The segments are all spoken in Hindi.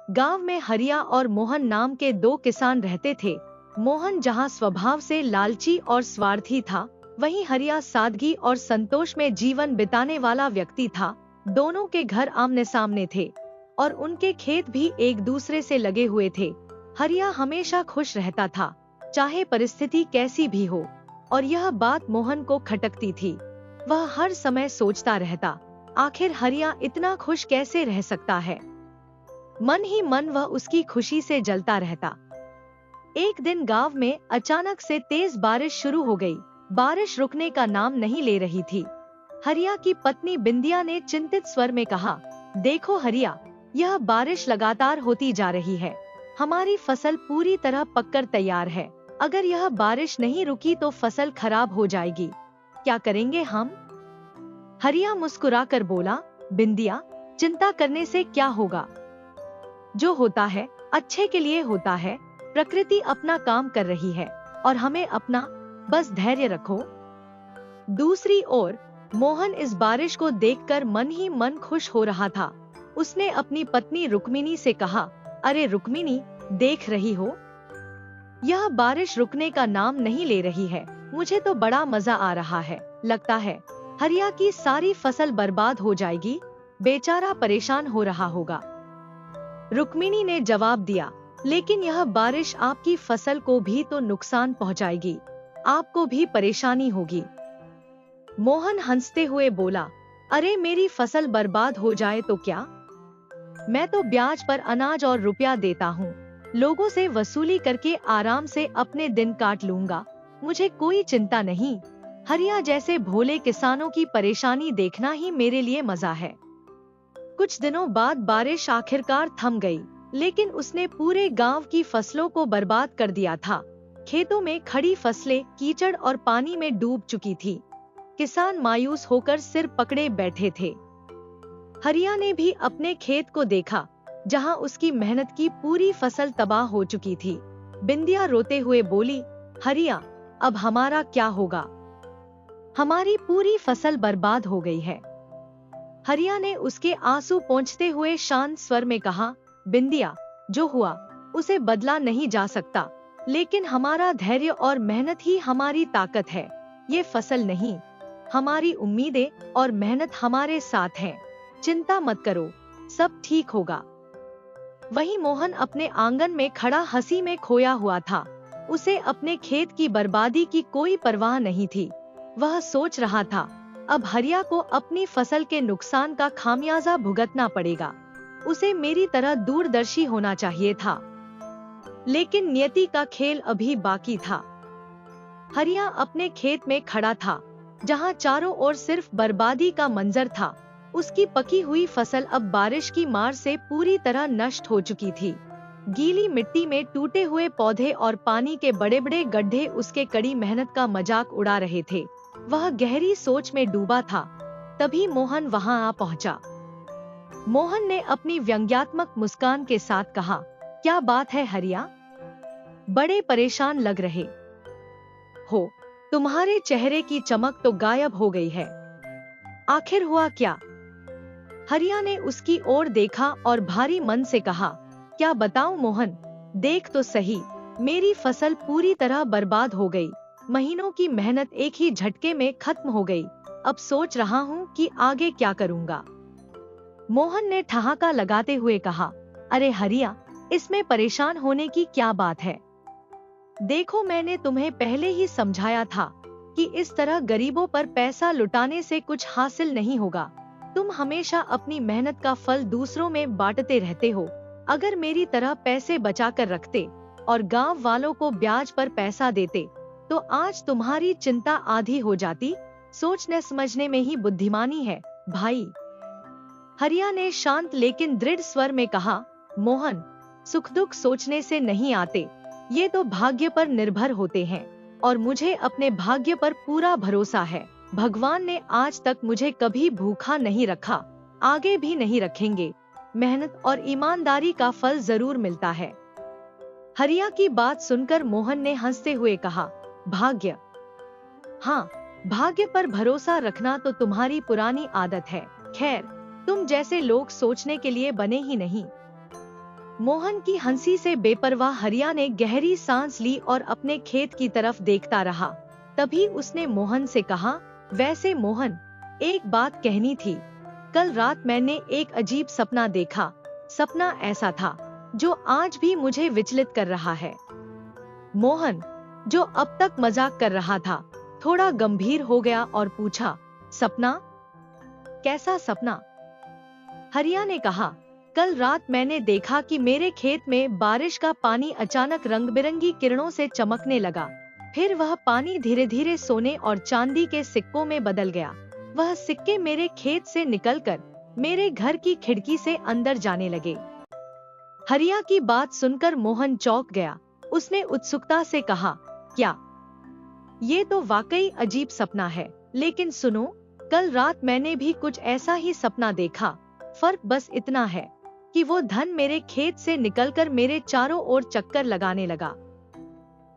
गांव में हरिया और मोहन नाम के दो किसान रहते थे। मोहन जहां स्वभाव से लालची और स्वार्थी था, वहीं हरिया सादगी और संतोष में जीवन बिताने वाला व्यक्ति था। दोनों के घर आमने सामने थे और उनके खेत भी एक दूसरे से लगे हुए थे। हरिया हमेशा खुश रहता था, चाहे परिस्थिति कैसी भी हो, और यह बात मोहन को खटकती थी। वह हर समय सोचता रहता, आखिर हरिया इतना खुश कैसे रह सकता है। मन ही मन वह उसकी खुशी से जलता रहता। एक दिन गांव में अचानक से तेज बारिश शुरू हो गई। बारिश रुकने का नाम नहीं ले रही थी। हरिया की पत्नी बिंदिया ने चिंतित स्वर में कहा, देखो हरिया, यह बारिश लगातार होती जा रही है। हमारी फसल पूरी तरह पककर तैयार है। अगर यह बारिश नहीं रुकी तो फसल खराब हो जाएगी। क्या करेंगे हम? हरिया मुस्कुराकर बोला, बिंदिया, चिंता करने से क्या होगा? जो होता है अच्छे के लिए होता है। प्रकृति अपना काम कर रही है और हमें अपना बस धैर्य रखो। दूसरी ओर मोहन इस बारिश को देखकर मन ही मन खुश हो रहा था। उसने अपनी पत्नी रुक्मिणी से कहा, अरे रुक्मिणी, देख रही हो, यह बारिश रुकने का नाम नहीं ले रही है। मुझे तो बड़ा मजा आ रहा है। लगता है हरिया की सारी फसल बर्बाद हो जाएगी। बेचारा परेशान हो रहा होगा। रुक्मिणी ने जवाब दिया, लेकिन यह बारिश आपकी फसल को भी तो नुकसान पहुंचाएगी, आपको भी परेशानी होगी। मोहन हंसते हुए बोला, अरे मेरी फसल बर्बाद हो जाए तो क्या? मैं तो ब्याज पर अनाज और रुपया देता हूँ। लोगों से वसूली करके आराम से अपने दिन काट लूंगा। मुझे कोई चिंता नहीं। हरिया जैसे भोले किसानों की परेशानी देखना ही मेरे लिए मजा है। कुछ दिनों बाद बारिश आखिरकार थम गई, लेकिन उसने पूरे गांव की फसलों को बर्बाद कर दिया था। खेतों में खड़ी फसलें कीचड़ और पानी में डूब चुकी थी। किसान मायूस होकर सिर पकड़े बैठे थे। हरिया ने भी अपने खेत को देखा, जहां उसकी मेहनत की पूरी फसल तबाह हो चुकी थी। बिंदिया रोते हुए बोली, हरिया, अब हमारा क्या होगा? हमारी पूरी फसल बर्बाद हो गई है। हरिया ने उसके आंसू पोंछते हुए शांत स्वर में कहा, बिंदिया, जो हुआ उसे बदला नहीं जा सकता, लेकिन हमारा धैर्य और मेहनत ही हमारी ताकत है। ये फसल नहीं, हमारी उम्मीदें और मेहनत हमारे साथ हैं। चिंता मत करो, सब ठीक होगा। वहीं मोहन अपने आंगन में खड़ा हंसी में खोया हुआ था। उसे अपने खेत की बर्बादी की कोई परवाह नहीं थी। वह सोच रहा था, अब हरिया को अपनी फसल के नुकसान का खामियाजा भुगतना पड़ेगा। उसे मेरी तरह दूरदर्शी होना चाहिए था, लेकिन नियति का खेल अभी बाकी था। हरिया अपने खेत में खड़ा था, जहां चारों ओर सिर्फ बर्बादी का मंजर था। उसकी पकी हुई फसल अब बारिश की मार से पूरी तरह नष्ट हो चुकी थी। गीली मिट्टी में टूटे हुए पौधे और पानी के बड़े बड़े गड्ढे उसके कड़ी मेहनत का मजाक उड़ा रहे थे। वह गहरी सोच में डूबा था। तभी मोहन वहां आ पहुंचा। मोहन ने अपनी व्यंग्यात्मक मुस्कान के साथ कहा, क्या बात है हरिया, बड़े परेशान लग रहे हो। तुम्हारे चेहरे की चमक तो गायब हो गई है। आखिर हुआ क्या? हरिया ने उसकी ओर देखा और भारी मन से कहा, क्या बताऊं मोहन, देख तो सही, मेरी फसल पूरी तरह बर्बाद हो गई। महीनों की मेहनत एक ही झटके में खत्म हो गई। अब सोच रहा हूँ कि आगे क्या करूँगा। मोहन ने ठहाका लगाते हुए कहा, अरे हरिया, इसमें परेशान होने की क्या बात है? देखो, मैंने तुम्हें पहले ही समझाया था कि इस तरह गरीबों पर पैसा लुटाने से कुछ हासिल नहीं होगा। तुम हमेशा अपनी मेहनत का फल दूसरों में बांटते रहते हो। अगर मेरी तरह पैसे बचाकर रखते और गांव वालों को ब्याज पर पैसा देते, तो आज तुम्हारी चिंता आधी हो जाती। सोचने समझने में ही बुद्धिमानी है भाई। हरिया ने शांत लेकिन दृढ़ स्वर में कहा, मोहन, सुख दुख सोचने से नहीं आते, ये तो भाग्य पर निर्भर होते हैं, और मुझे अपने भाग्य पर पूरा भरोसा है। भगवान ने आज तक मुझे कभी भूखा नहीं रखा, आगे भी नहीं रखेंगे। मेहनत और ईमानदारी का फल जरूर मिलता है। हरिया की बात सुनकर मोहन ने हंसते हुए कहा, भाग्य? हाँ, भाग्य पर भरोसा रखना तो तुम्हारी पुरानी आदत है। खैर, तुम जैसे लोग सोचने के लिए बने ही नहीं। मोहन की हंसी से बेपरवाह हरिया ने गहरी सांस ली और अपने खेत की तरफ देखता रहा। तभी उसने मोहन से कहा, वैसे मोहन, एक बात कहनी थी। कल रात मैंने एक अजीब सपना देखा। सपना ऐसा था जो आज भी मुझे विचलित कर रहा है। मोहन, जो अब तक मजाक कर रहा था, थोड़ा गंभीर हो गया और पूछा, सपना? कैसा सपना? हरिया ने कहा, कल रात मैंने देखा कि मेरे खेत में बारिश का पानी अचानक रंग बिरंगी किरणों से चमकने लगा। फिर वह पानी धीरे धीरे सोने और चांदी के सिक्कों में बदल गया। वह सिक्के मेरे खेत से निकलकर मेरे घर की खिड़की से अंदर जाने लगे। हरिया की बात सुनकर मोहन चौंक गया। उसने उत्सुकता से कहा, क्या? ये तो वाकई अजीब सपना है, लेकिन सुनो, कल रात मैंने भी कुछ ऐसा ही सपना देखा। फर्क बस इतना है कि वो धन मेरे खेत से निकलकर मेरे चारों ओर चक्कर लगाने लगा।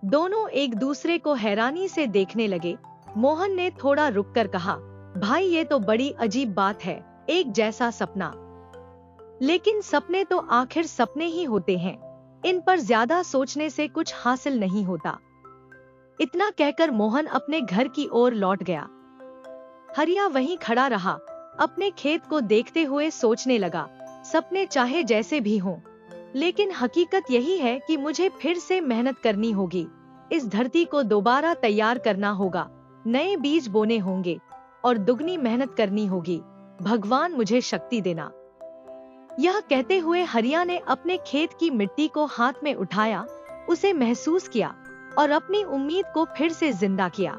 दोनों एक दूसरे को हैरानी से देखने लगे। मोहन ने थोड़ा रुककर कहा, भाई ये तो बड़ी अजीब बात है, एक जैसा सपना। लेकिन सपने तो आखिर सपने ही होते हैं, इन पर ज्यादा सोचने से कुछ हासिल नहीं होता। इतना कहकर मोहन अपने घर की ओर लौट गया। हरिया वहीं खड़ा रहा, अपने खेत को देखते हुए सोचने लगा, सपने चाहे जैसे भी हों, लेकिन हकीकत यही है कि मुझे फिर से मेहनत करनी होगी। इस धरती को दोबारा तैयार करना होगा, नए बीज बोने होंगे और दुगनी मेहनत करनी होगी। भगवान मुझे शक्ति देना। यह कहते हुए हरिया ने अपने खेत की मिट्टी को हाथ में उठाया, उसे महसूस किया और अपनी उम्मीद को फिर से जिंदा किया।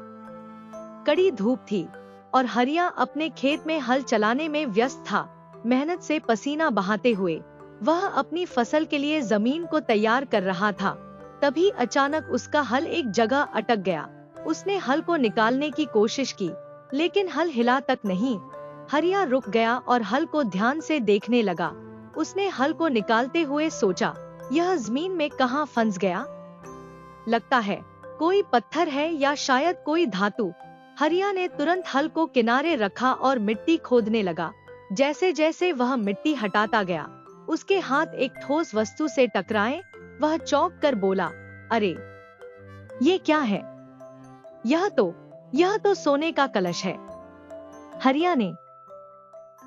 कड़ी धूप थी और हरिया अपने खेत में हल चलाने में व्यस्त था। मेहनत से पसीना बहाते हुए वह अपनी फसल के लिए जमीन को तैयार कर रहा था। तभी अचानक उसका हल एक जगह अटक गया। उसने हल को निकालने की कोशिश की, लेकिन हल हिला तक नहीं। हरिया रुक गया और हल को ध्यान से देखने लगा। उसने हल को निकालते हुए सोचा, यह जमीन में कहाँ फंस गया? लगता है कोई पत्थर है या शायद कोई धातु। हरिया ने तुरंत हल को किनारे रखा और मिट्टी खोदने लगा। जैसे जैसे वह मिट्टी हटाता गया, उसके हाथ एक ठोस वस्तु से टकराए। वह चौंक कर बोला, अरे ये क्या है? यह तो सोने का कलश है। हरिया ने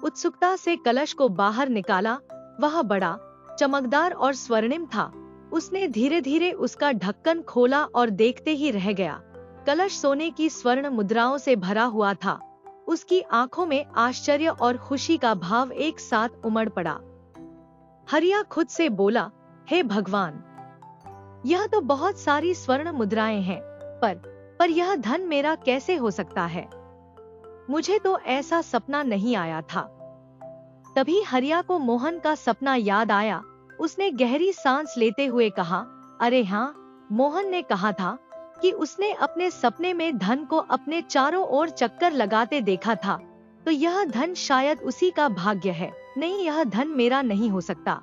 उत्सुकता से कलश को बाहर निकाला। वह बड़ा, चमकदार और स्वर्णिम था। उसने धीरे धीरे उसका ढक्कन खोला और देखते ही रह गया। कलश सोने की स्वर्ण मुद्राओं से भरा हुआ था। उसकी आंखों में आश्चर्य और खुशी का भाव एक साथ उमड़ पड़ा। हरिया खुद से बोला, हे भगवान, यह तो बहुत सारी स्वर्ण मुद्राएं हैं, पर यह धन मेरा कैसे हो सकता है? मुझे तो ऐसा सपना नहीं आया था। तभी हरिया को मोहन का सपना याद आया। उसने गहरी सांस लेते हुए कहा, अरे हाँ, मोहन ने कहा था कि उसने अपने सपने में धन को अपने चारों ओर चक्कर लगाते देखा था, तो यह धन शायद उसी का भाग्य है। नहीं, यह धन मेरा नहीं हो सकता।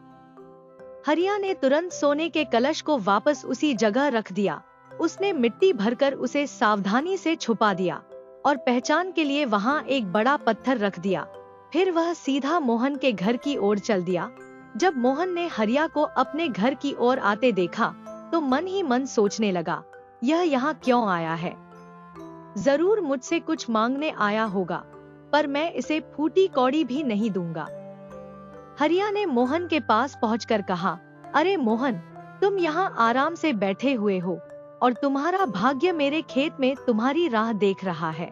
हरिया ने तुरंत सोने के कलश को वापस उसी जगह रख दिया। उसने मिट्टी भरकर उसे सावधानी से छुपा दिया और पहचान के लिए वहां एक बड़ा पत्थर रख दिया। फिर वह सीधा मोहन के घर की ओर चल दिया। जब मोहन ने हरिया को अपने घर की ओर आते देखा, तो मन ही मन सोचने लगा, यह यहाँ क्यों आया है? जरूर मुझसे कुछ मांगने आया होगा, पर मैं इसे फूटी कौड़ी भी नहीं दूंगा। हरिया ने मोहन के पास पहुंचकर कहा, अरे मोहन, तुम यहाँ आराम से बैठे हुए हो और तुम्हारा भाग्य मेरे खेत में तुम्हारी राह देख रहा है।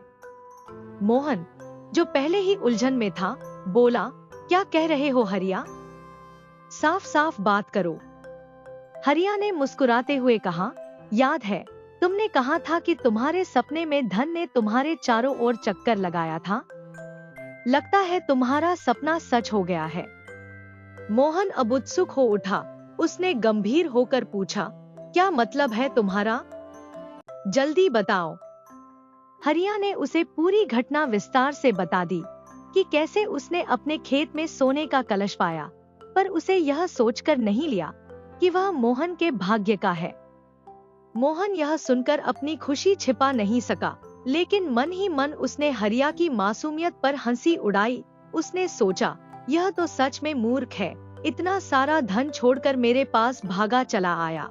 मोहन, जो पहले ही उलझन में था, बोला, क्या कह रहे हो हरिया? साफ साफ बात करो। हरिया ने मुस्कुराते हुए कहा, याद है तुमने कहा था कि तुम्हारे सपने में धन ने तुम्हारे चारों ओर चक्कर लगाया था? लगता है तुम्हारा सपना सच हो गया है। मोहन अब उत्सुक हो उठा। उसने गंभीर होकर पूछा, क्या मतलब है तुम्हारा? जल्दी बताओ। हरिया ने उसे पूरी घटना विस्तार से बता दी कि कैसे उसने अपने खेत में सोने का कलश पाया, पर उसे यह सोचकर नहीं लिया कि वह मोहन के भाग्य का है। मोहन यह सुनकर अपनी खुशी छिपा नहीं सका, लेकिन मन ही मन उसने हरिया की मासूमियत पर हंसी उड़ाई। उसने सोचा, यह तो सच में मूर्ख है, इतना सारा धन छोड़कर मेरे पास भागा चला आया।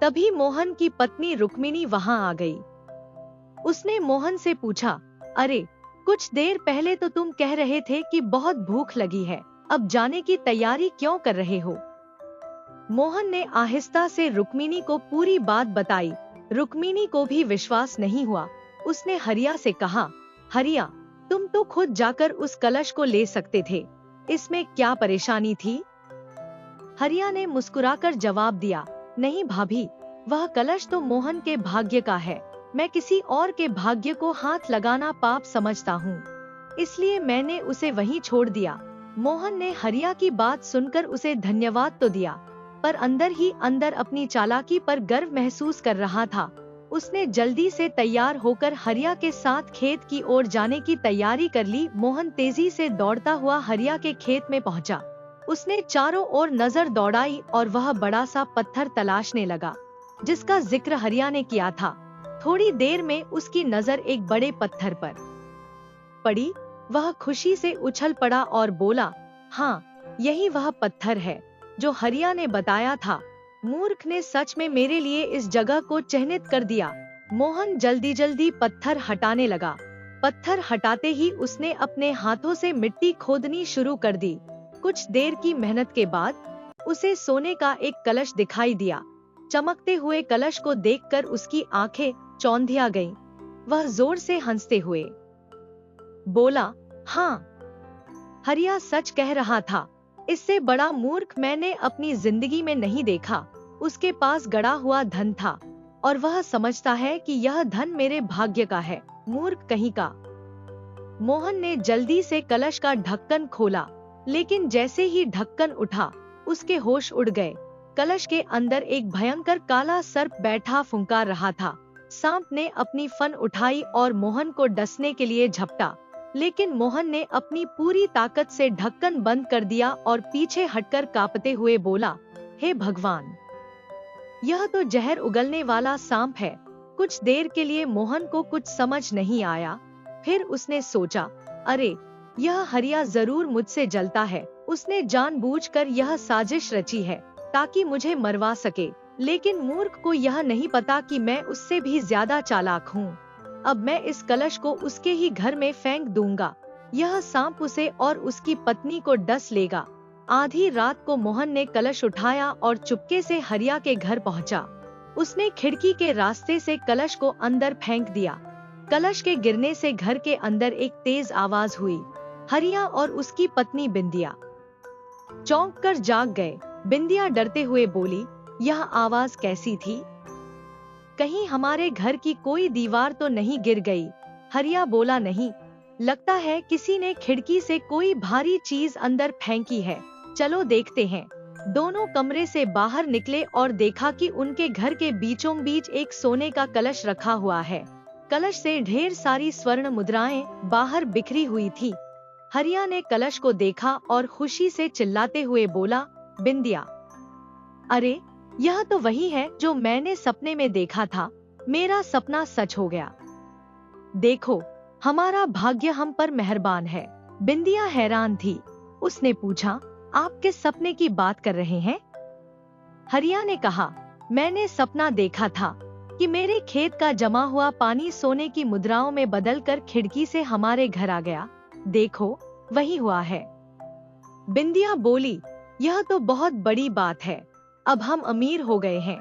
तभी मोहन की पत्नी रुक्मिणी वहां आ गई। उसने मोहन से पूछा, अरे कुछ देर पहले तो तुम कह रहे थे कि बहुत भूख लगी है, अब जाने की तैयारी क्यों कर रहे हो? मोहन ने आहिस्ता से रुक्मिणी को पूरी बात बताई। रुक्मिणी को भी विश्वास नहीं हुआ। उसने हरिया से कहा, हरिया, तुम तो खुद जाकर उस कलश को ले सकते थे, इसमें क्या परेशानी थी? हरिया ने मुस्कुराकर जवाब दिया, नहीं भाभी, वह कलश तो मोहन के भाग्य का है। मैं किसी और के भाग्य को हाथ लगाना पाप समझता हूँ, इसलिए मैंने उसे वहीं छोड़ दिया। मोहन ने हरिया की बात सुनकर उसे धन्यवाद तो दिया, पर अंदर ही अंदर अपनी चालाकी पर गर्व महसूस कर रहा था। उसने जल्दी से तैयार होकर हरिया के साथ खेत की ओर जाने की तैयारी कर ली। मोहन तेजी से दौड़ता हुआ हरिया के खेत में पहुंचा। उसने चारों ओर नजर दौड़ाई और वह बड़ा सा पत्थर तलाशने लगा, जिसका जिक्र हरिया ने किया था। थोड़ी देर में उसकी नजर एक बड़े पत्थर पर पड़ी। वह खुशी से उछल पड़ा और बोला, हाँ, यही वह पत्थर है जो हरिया ने बताया था। मूर्ख ने सच में मेरे लिए इस जगह को चिन्हित कर दिया। मोहन जल्दी जल्दी पत्थर हटाने लगा। पत्थर हटाते ही उसने अपने हाथों से मिट्टी खोदनी शुरू कर दी। कुछ देर की मेहनत के बाद उसे सोने का एक कलश दिखाई दिया। चमकते हुए कलश को देखकर उसकी आंखें चौंधिया गईं। वह जोर से हंसते हुए बोला, हाँ, हरिया सच कह रहा था, इससे बड़ा मूर्ख मैंने अपनी जिंदगी में नहीं देखा। उसके पास गड़ा हुआ धन था और वह समझता है कि यह धन मेरे भाग्य का है। मूर्ख कहीं का। मोहन ने जल्दी से कलश का ढक्कन खोला, लेकिन जैसे ही ढक्कन उठा उसके होश उड़ गए। कलश के अंदर एक भयंकर काला सर्प बैठा फुंकार रहा था। सांप ने अपनी फन उठाई और मोहन को डसने के लिए झपटा, लेकिन मोहन ने अपनी पूरी ताकत से ढक्कन बंद कर दिया और पीछे हटकर कांपते हुए बोला, हे भगवान, यह तो जहर उगलने वाला सांप है। कुछ देर के लिए मोहन को कुछ समझ नहीं आया। फिर उसने सोचा, अरे, यह हरिया जरूर मुझसे जलता है। उसने जानबूझकर यह साजिश रची है ताकि मुझे मरवा सके। लेकिन मूर्ख को यह नहीं पता कि मैं उससे भी ज्यादा चालाक हूँ। अब मैं इस कलश को उसके ही घर में फेंक दूंगा। यह सांप उसे और उसकी पत्नी को डस लेगा। आधी रात को मोहन ने कलश उठाया और चुपके से हरिया के घर पहुंचा। उसने खिड़की के रास्ते से कलश को अंदर फेंक दिया। कलश के गिरने से घर के अंदर एक तेज आवाज हुई। हरिया और उसकी पत्नी बिंदिया चौंक कर जाग गए। बिंदिया डरते हुए बोली, यह आवाज कैसी थी? कहीं हमारे घर की कोई दीवार तो नहीं गिर गई? हरिया बोला, नहीं, लगता है किसी ने खिड़की से कोई भारी चीज अंदर फेंकी है। चलो देखते हैं। दोनों कमरे से बाहर निकले और देखा कि उनके घर के बीचों बीच एक सोने का कलश रखा हुआ है। कलश से ढेर सारी स्वर्ण मुद्राएं बाहर बिखरी हुई थी। हरिया ने कलश को देखा और खुशी से चिल्लाते हुए बोला, बिंदिया, अरे, यह तो वही है जो मैंने सपने में देखा था। मेरा सपना सच हो गया। देखो, हमारा भाग्य हम पर मेहरबान है। बिंदिया हैरान थी। उसने पूछा, आप किस सपने की बात कर रहे हैं? हरिया ने कहा, मैंने सपना देखा था कि मेरे खेत का जमा हुआ पानी सोने की मुद्राओं में बदलकर खिड़की से हमारे घर आ गया। देखो, वही हुआ है। बिंदिया बोली, यह तो बहुत बड़ी बात है। अब हम अमीर हो गए हैं।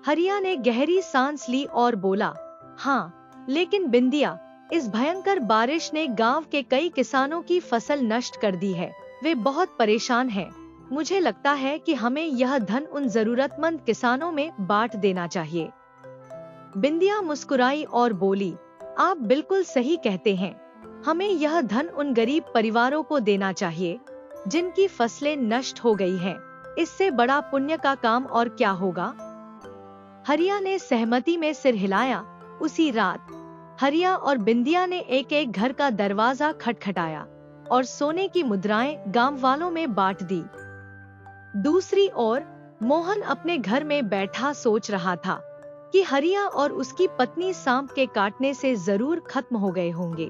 हरिया ने गहरी सांस ली और बोला, हाँ, लेकिन बिंदिया, इस भयंकर बारिश ने गांव के कई किसानों की फसल नष्ट कर दी है। वे बहुत परेशान हैं। मुझे लगता है कि हमें यह धन उन जरूरतमंद किसानों में बांट देना चाहिए। बिंदिया मुस्कुराई और बोली, आप बिल्कुल सही कहते हैं। हमें यह धन उन गरीब परिवारों को देना चाहिए जिनकी फसलें नष्ट हो गई हैं। इससे बड़ा पुण्य का काम और क्या होगा? हरिया ने सहमति में सिर हिलाया। उसी रात हरिया और बिंदिया ने एक एक घर का दरवाजा खटखटाया और सोने की मुद्राएं गांव वालों में बांट दी। दूसरी ओर मोहन अपने घर में बैठा सोच रहा था कि हरिया और उसकी पत्नी सांप के काटने से जरूर खत्म हो गए होंगे।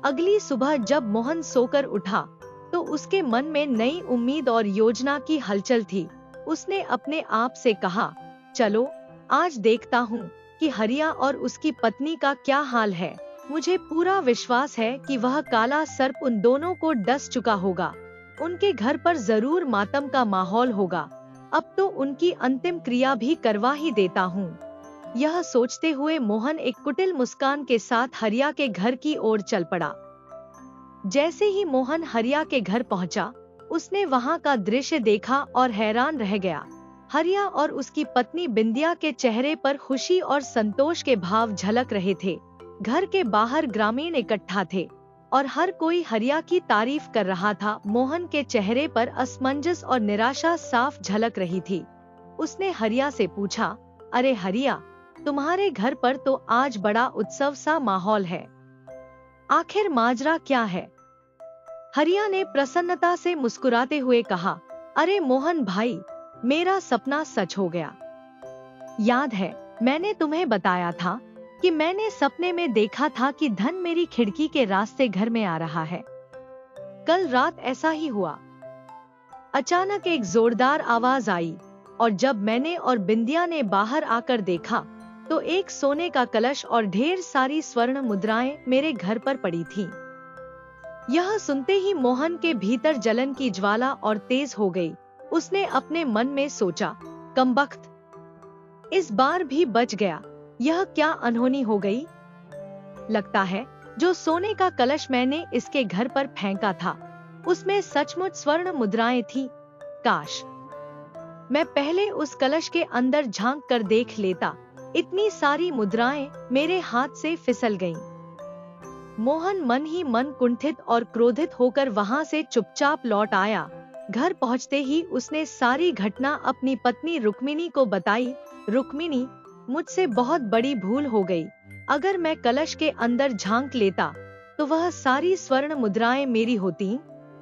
अगली सुबह जब मोहन सोकर उठा तो उसके मन में नई उम्मीद और योजना की हलचल थी। उसने अपने आप से कहा, चलो आज देखता हूँ कि हरिया और उसकी पत्नी का क्या हाल है। मुझे पूरा विश्वास है कि वह काला सर्प उन दोनों को डस चुका होगा। उनके घर पर जरूर मातम का माहौल होगा। अब तो उनकी अंतिम क्रिया भी करवा ही देता हूँ। यह सोचते हुए मोहन एक कुटिल मुस्कान के साथ हरिया के घर की ओर चल पड़ा। जैसे ही मोहन हरिया के घर पहुंचा, उसने वहां का दृश्य देखा और हैरान रह गया। हरिया और उसकी पत्नी बिंदिया के चेहरे पर खुशी और संतोष के भाव झलक रहे थे। घर के बाहर ग्रामीण इकट्ठा थे और हर कोई हरिया की तारीफ कर रहा था। मोहन के चेहरे पर असमंजस और निराशा साफ झलक रही थी। उसने हरिया से पूछा, अरे हरिया, तुम्हारे घर पर तो आज बड़ा उत्सव सा माहौल है, आखिर माजरा क्या है? हरिया ने प्रसन्नता से मुस्कुराते हुए कहा, अरे मोहन भाई, मेरा सपना सच हो गया। याद है मैंने तुम्हें बताया था कि मैंने सपने में देखा था कि धन मेरी खिड़की के रास्ते घर में आ रहा है। कल रात ऐसा ही हुआ। अचानक एक जोरदार आवाज आई और जब मैंने और बिंदिया ने बाहर आकर देखा तो एक सोने का कलश और ढेर सारी स्वर्ण मुद्राएं मेरे घर पर पड़ी थीं। यह सुनते ही मोहन के भीतर जलन की ज्वाला और तेज हो गई। उसने अपने मन में सोचा, कमबख्त, इस बार भी बच गया। यह क्या अनहोनी हो गई? लगता है जो सोने का कलश मैंने इसके घर पर फेंका था उसमें सचमुच स्वर्ण मुद्राएं थीं। काश मैं पहले उस कलश के अंदर झांक कर देख लेता। इतनी सारी मुद्राएं मेरे हाथ से फिसल गईं। मोहन मन ही मन कुंठित और क्रोधित होकर वहां से चुपचाप लौट आया। घर पहुंचते ही उसने सारी घटना अपनी पत्नी रुक्मिणी को बताई। रुक्मिणी, मुझसे बहुत बड़ी भूल हो गई। अगर मैं कलश के अंदर झांक लेता तो वह सारी स्वर्ण मुद्राएं मेरी होती।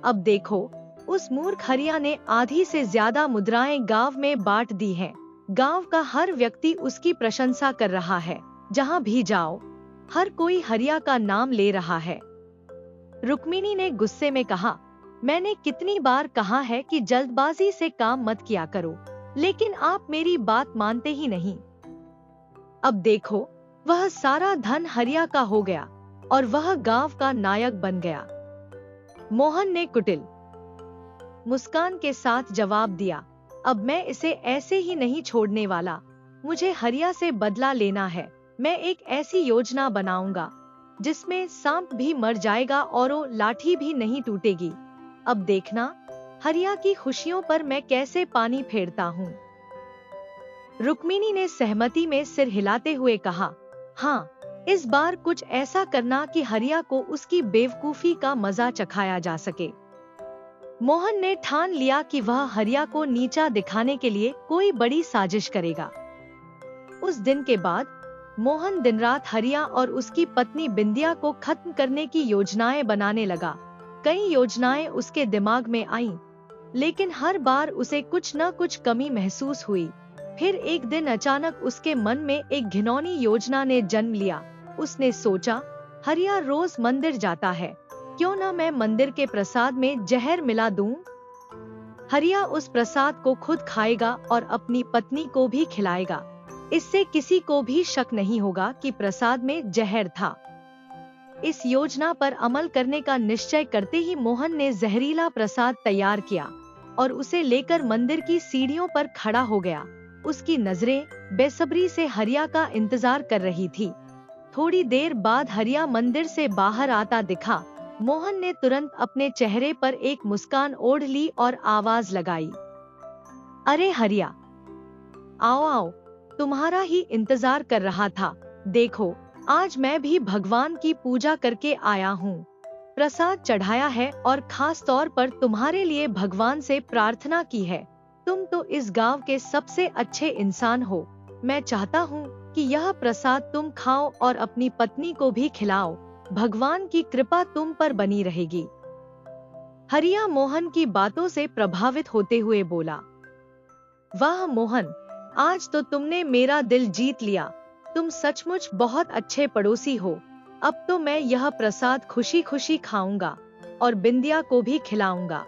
अब देखो, उस मूर्ख हरिया ने आधी से ज्यादा मुद्राएं गांव में बांट दी हैं। गांव का हर व्यक्ति उसकी प्रशंसा कर रहा है। जहां भी जाओ हर कोई हरिया का नाम ले रहा है। रुक्मिणी ने गुस्से में कहा, मैंने कितनी बार कहा है कि जल्दबाजी से काम मत किया करो, लेकिन आप मेरी बात मानते ही नहीं। अब देखो, वह सारा धन हरिया का हो गया और वह गांव का नायक बन गया। मोहन ने कुटिल मुस्कान के साथ जवाब दिया, अब मैं इसे ऐसे ही नहीं छोड़ने वाला। मुझे हरिया से बदला लेना है। मैं एक ऐसी योजना बनाऊंगा जिसमें सांप भी मर जाएगा और वो लाठी भी नहीं टूटेगी। अब देखना हरिया की खुशियों पर मैं कैसे पानी फेरता हूँ। रुक्मिणी ने सहमति में सिर हिलाते हुए कहा, हाँ, इस बार कुछ ऐसा करना कि हरिया को उसकी बेवकूफी का मजा चखाया जा सके। मोहन ने ठान लिया कि वह हरिया को नीचा दिखाने के लिए कोई बड़ी साजिश करेगा। उस दिन के बाद मोहन दिन रात हरिया और उसकी पत्नी बिंदिया को खत्म करने की योजनाएं बनाने लगा। कई योजनाएं उसके दिमाग में आईं, लेकिन हर बार उसे कुछ न कुछ कमी महसूस हुई। फिर एक दिन अचानक उसके मन में एक घिनौनी योजना ने जन्म लिया। उसने सोचा, हरिया रोज मंदिर जाता है, क्यों न मैं मंदिर के प्रसाद में जहर मिला दूं? हरिया उस प्रसाद को खुद खाएगा और अपनी पत्नी को भी खिलाएगा। इससे किसी को भी शक नहीं होगा कि प्रसाद में जहर था। इस योजना पर अमल करने का निश्चय करते ही मोहन ने जहरीला प्रसाद तैयार किया और उसे लेकर मंदिर की सीढ़ियों पर खड़ा हो गया। उसकी नजरें बेसब्री से हरिया का इंतजार कर रही थी। थोड़ी देर बाद हरिया मंदिर से बाहर आता दिखा। मोहन ने तुरंत अपने चेहरे पर एक मुस्कान ओढ़ ली और आवाज लगाई, अरे हरिया, आओ आओ, तुम्हारा ही इंतजार कर रहा था। देखो, आज मैं भी भगवान की पूजा करके आया हूँ। प्रसाद चढ़ाया है और खास तौर पर तुम्हारे लिए भगवान से प्रार्थना की है। तुम तो इस गांव के सबसे अच्छे इंसान हो। मैं चाहता हूँ कि यह प्रसाद तुम खाओ और अपनी पत्नी को भी खिलाओ। भगवान की कृपा तुम पर बनी रहेगी। हरिया मोहन की बातों से प्रभावित होते हुए बोला, वाह मोहन, आज तो तुमने मेरा दिल जीत लिया। तुम सचमुच बहुत अच्छे पड़ोसी हो। अब तो मैं यह प्रसाद खुशी खुशी खाऊंगा और बिंदिया को भी खिलाऊंगा।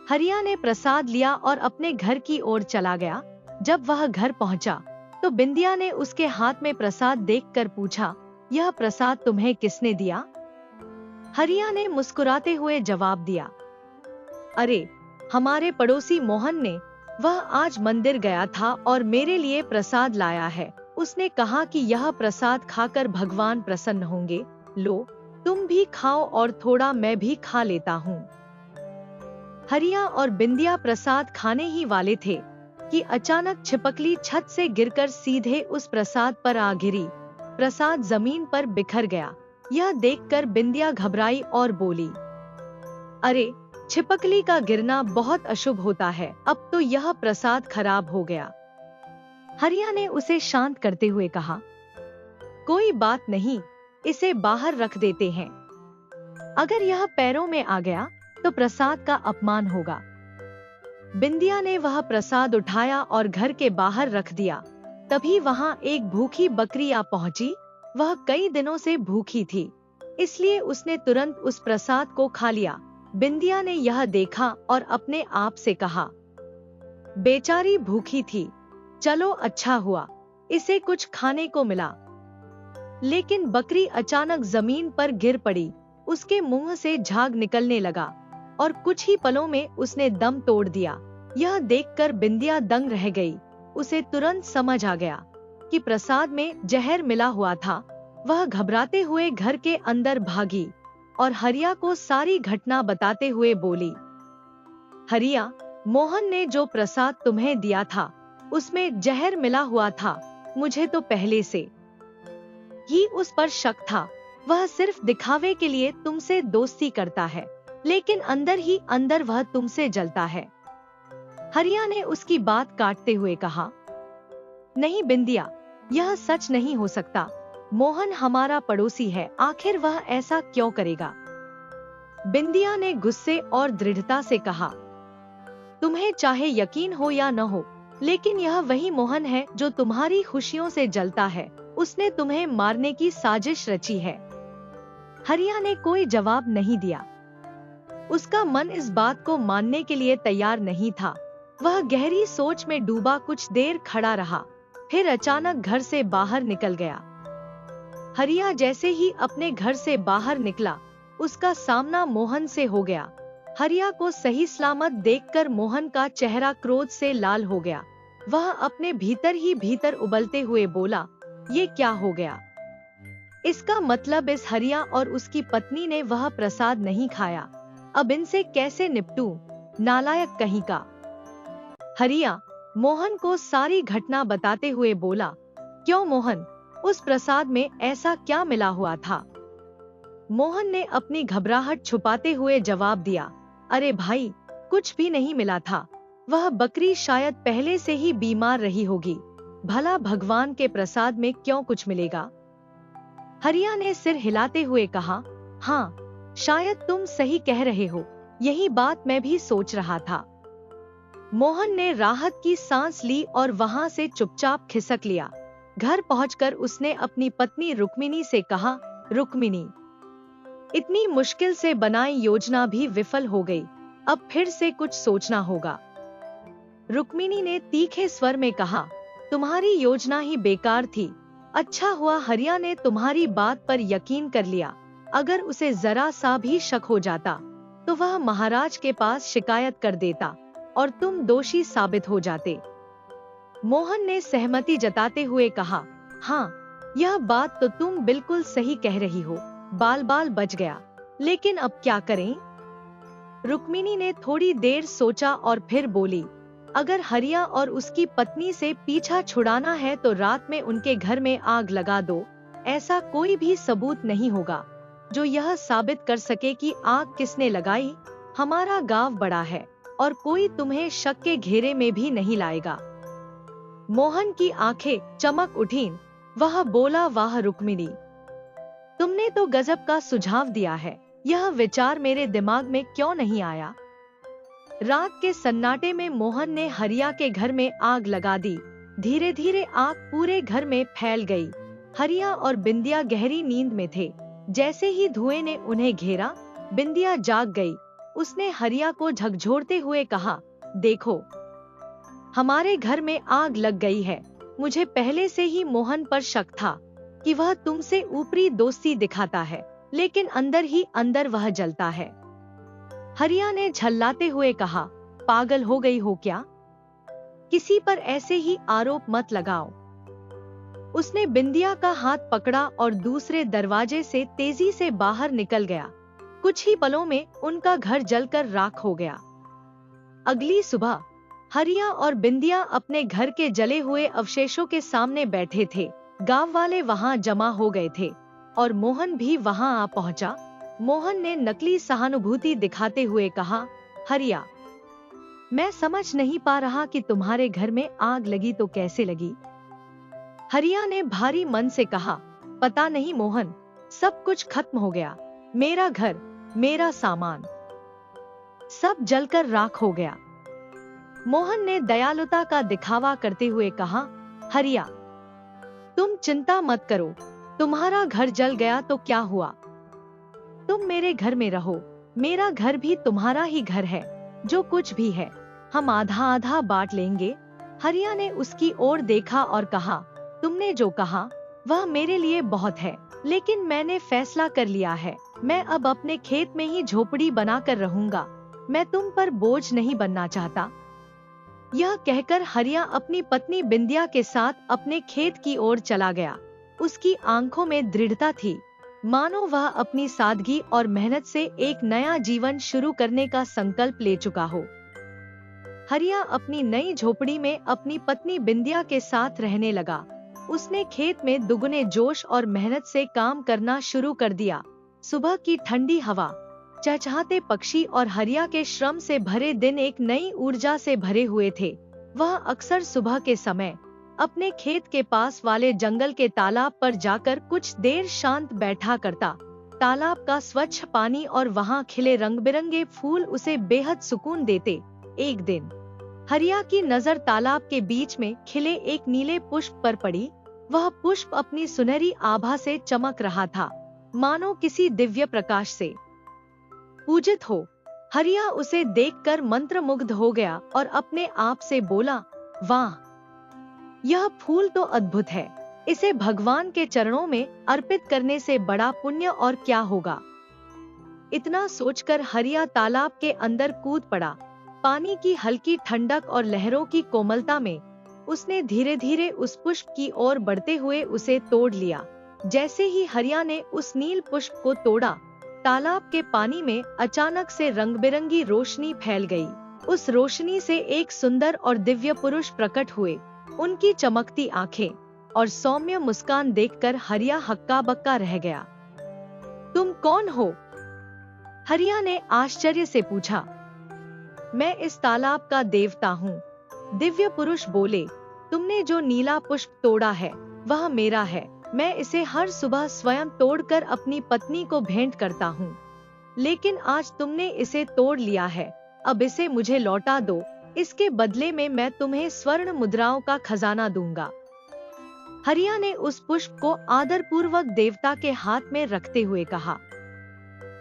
हरिया ने प्रसाद लिया और अपने घर की ओर चला गया। जब वह घर पहुंचा तो बिंदिया ने उसके हाथ में प्रसाद देखकर पूछा, यह प्रसाद तुम्हें किसने दिया? हरिया ने मुस्कुराते हुए जवाब दिया, अरे हमारे पड़ोसी मोहन ने, वह आज मंदिर गया था और मेरे लिए प्रसाद लाया है। उसने कहा कि यह प्रसाद खाकर भगवान प्रसन्न होंगे। लो तुम भी खाओ और थोड़ा मैं भी खा लेता हूँ। हरिया और बिंदिया प्रसाद खाने ही वाले थे कि अचानक छिपकली छत से गिरकर सीधे उस प्रसाद पर आ गिरी। प्रसाद जमीन पर बिखर गया। यह देखकर बिंदिया घबराई और बोली, अरे छिपकली का गिरना बहुत अशुभ होता है, अब तो यह प्रसाद खराब हो गया। हरिया ने उसे शांत करते हुए कहा, कोई बात नहीं, इसे बाहर रख देते हैं। अगर यह पैरों में आ गया तो प्रसाद का अपमान होगा। बिंदिया ने वह प्रसाद उठाया और घर के बाहर रख दिया। तभी वहां एक भूखी बकरी आ पहुंची। वह कई दिनों से भूखी थी, इसलिए उसने तुरंत उस प्रसाद को खा लिया। बिंदिया ने यह देखा और अपने आप से कहा, बेचारी भूखी थी, चलो अच्छा हुआ इसे कुछ खाने को मिला। लेकिन बकरी अचानक जमीन पर गिर पड़ी। उसके मुंह से झाग निकलने लगा और कुछ ही पलों में उसने दम तोड़ दिया। यह देखकर बिंदिया दंग रह गई। उसे तुरंत समझ आ गया कि प्रसाद में जहर मिला हुआ था। वह घबराते हुए घर के अंदर भागी और हरिया को सारी घटना बताते हुए बोली, हरिया, मोहन ने जो प्रसाद तुम्हें दिया था उसमें जहर मिला हुआ था। मुझे तो पहले से ही उस पर शक था। वह सिर्फ दिखावे के लिए तुमसे दोस्ती करता है, लेकिन अंदर ही अंदर वह तुमसे जलता है। हरिया ने उसकी बात काटते हुए कहा, नहीं बिंदिया, यह सच नहीं हो सकता। मोहन हमारा पड़ोसी है, आखिर वह ऐसा क्यों करेगा? बिंदिया ने गुस्से और दृढ़ता से कहा, तुम्हें चाहे यकीन हो या न हो, लेकिन यह वही मोहन है जो तुम्हारी खुशियों से जलता है। उसने तुम्हें मारने की साजिश रची है। हरिया ने कोई जवाब नहीं दिया। उसका मन इस बात को मानने के लिए तैयार नहीं था। वह गहरी सोच में डूबा कुछ देर खड़ा रहा, फिर अचानक घर से बाहर निकल गया। हरिया जैसे ही अपने घर से बाहर निकला, उसका सामना मोहन से हो गया। हरिया को सही सलामत देखकर मोहन का चेहरा क्रोध से लाल हो गया। वह अपने भीतर ही भीतर उबलते हुए बोला, ये क्या हो गया? इसका मतलब इस हरिया और उसकी पत्नी ने वह प्रसाद नहीं खाया। अब इनसे कैसे निपटूं? नालायक कहीं का। हरिया मोहन को सारी घटना बताते हुए बोला, क्यों मोहन, उस प्रसाद में ऐसा क्या मिला हुआ था? मोहन ने अपनी घबराहट छुपाते हुए जवाब दिया, अरे भाई, कुछ भी नहीं मिला था। वह बकरी शायद पहले से ही बीमार रही होगी। भला भगवान के प्रसाद में क्यों कुछ मिलेगा? हरिया ने सिर हिलाते हुए कहा, हाँ, शायद तुम सही कह रहे हो। यही बात मैं भी सोच रहा था। मोहन ने राहत की सांस ली और वहां से चुपचाप खिसक लिया। घर पहुंचकर उसने अपनी पत्नी रुक्मिणी से कहा, रुक्मिणी, इतनी मुश्किल से बनाई योजना भी विफल हो गई। अब फिर से कुछ सोचना होगा। रुक्मिणी ने तीखे स्वर में कहा, तुम्हारी योजना ही बेकार थी। अच्छा हुआ हरिया ने तुम्हारी बात पर यकीन कर लिया। अगर उसे जरा सा भी शक हो जाता तो वह महाराज के पास शिकायत कर देता और तुम दोषी साबित हो जाते। मोहन ने सहमति जताते हुए कहा, हाँ, यह बात तो तुम बिल्कुल सही कह रही हो। बाल बाल बच गया, लेकिन अब क्या करें? रुक्मिणी ने थोड़ी देर सोचा और फिर बोली, अगर हरिया और उसकी पत्नी से पीछा छुड़ाना है तो रात में उनके घर में आग लगा दो। ऐसा कोई भी सबूत नहीं होगा जो यह साबित कर सके कि आग किसने लगाई। हमारा गांव बड़ा है और कोई तुम्हें शक के घेरे में भी नहीं लाएगा। मोहन की आंखें चमक उठीं। वह बोला, वाह रुक्मिणी, तुमने तो गजब का सुझाव दिया है। यह विचार मेरे दिमाग में क्यों नहीं आया? रात के सन्नाटे में मोहन ने हरिया के घर में आग लगा दी। धीरे धीरे आग पूरे घर में फैल गई। हरिया और बिंदिया गहरी नींद में थे। जैसे ही धुएं ने उन्हें घेरा, बिंदिया जाग गई। उसने हरिया को झकझोरते हुए कहा, देखो, हमारे घर में आग लग गई है। मुझे पहले से ही मोहन पर शक था कि वह तुमसे ऊपरी दोस्ती दिखाता है, लेकिन अंदर ही अंदर वह जलता है। हरिया ने झल्लाते हुए कहा, पागल हो गई हो क्या? किसी पर ऐसे ही आरोप मत लगाओ। उसने बिंदिया का हाथ पकड़ा और दूसरे दरवाजे से तेजी से बाहर निकल गया। कुछ ही पलों में उनका घर जलकर राख हो गया। अगली सुबह हरिया और बिंदिया अपने घर के जले हुए अवशेषों के सामने बैठे थे। गांव वाले वहां जमा हो गए थे और मोहन भी वहां आ पहुंचा। मोहन ने नकली सहानुभूति दिखाते हुए कहा, हरिया, मैं समझ नहीं पा रहा कि तुम्हारे घर में आग लगी तो कैसे लगी। हरिया ने भारी मन से कहा, पता नहीं मोहन, सब कुछ खत्म हो गया। मेरा घर, मेरा सामान, सब जलकर राख हो गया। मोहन ने दयालुता का दिखावा करते हुए कहा, हरिया, तुम चिंता मत करो। तुम्हारा घर जल गया तो क्या हुआ? तुम मेरे घर में रहो। मेरा घर भी तुम्हारा ही घर है। जो कुछ भी है हम आधा आधा बांट लेंगे। हरिया ने उसकी ओर देखा और कहा, तुमने जो कहा वह मेरे लिए बहुत है, लेकिन मैंने फैसला कर लिया है। मैं अब अपने खेत में ही झोपड़ी बनाकर रहूंगा। मैं तुम पर बोझ नहीं बनना चाहता। यह कहकर हरिया अपनी पत्नी बिंदिया के साथ अपने खेत की ओर चला गया। उसकी आंखों में दृढ़ता थी, मानो वह अपनी सादगी और मेहनत से एक नया जीवन शुरू करने का संकल्प ले चुका हो। हरिया अपनी नई झोपड़ी में अपनी पत्नी बिंदिया के साथ रहने लगा। उसने खेत में दुगने जोश और मेहनत से काम करना शुरू कर दिया। सुबह की ठंडी हवा, चहचहाते पक्षी और हरिया के श्रम से भरे दिन एक नई ऊर्जा से भरे हुए थे। वह अक्सर सुबह के समय अपने खेत के पास वाले जंगल के तालाब पर जाकर कुछ देर शांत बैठा करता। तालाब का स्वच्छ पानी और वहां खिले रंग बिरंगे फूल उसे बेहद सुकून देते। एक दिन हरिया की नजर तालाब के बीच में खिले एक नीले पुष्प पर पड़ी। वह पुष्प अपनी सुनहरी आभा से चमक रहा था, मानो किसी दिव्य प्रकाश से पूजित हो। हरिया उसे देखकर मंत्रमुग्ध हो गया और अपने आप से बोला, वाह, यह फूल तो अद्भुत है। इसे भगवान के चरणों में अर्पित करने से बड़ा पुण्य और क्या होगा। इतना सोचकर हरिया तालाब के अंदर कूद पड़ा। पानी की हल्की ठंडक और लहरों की कोमलता में उसने धीरे धीरे उस पुष्प की ओर बढ़ते हुए उसे तोड़ लिया। जैसे ही हरिया ने उस नील पुष्प को तोड़ा, तालाब के पानी में अचानक से रंग बिरंगी रोशनी फैल गई। उस रोशनी से एक सुंदर और दिव्य पुरुष प्रकट हुए। उनकी चमकती आंखें और सौम्य मुस्कान देखकर हरिया हक्का बक्का रह गया। तुम कौन हो? हरिया ने आश्चर्य से पूछा। मैं इस तालाब का देवता हूँ, दिव्य पुरुष बोले। तुमने जो नीला पुष्प तोड़ा है वह मेरा है। मैं इसे हर सुबह स्वयं तोड़कर अपनी पत्नी को भेंट करता हूँ, लेकिन आज तुमने इसे तोड़ लिया है। अब इसे मुझे लौटा दो। इसके बदले में मैं तुम्हें स्वर्ण मुद्राओं का खजाना दूंगा। हरिया ने उस पुष्प को आदर पूर्वक देवता के हाथ में रखते हुए कहा,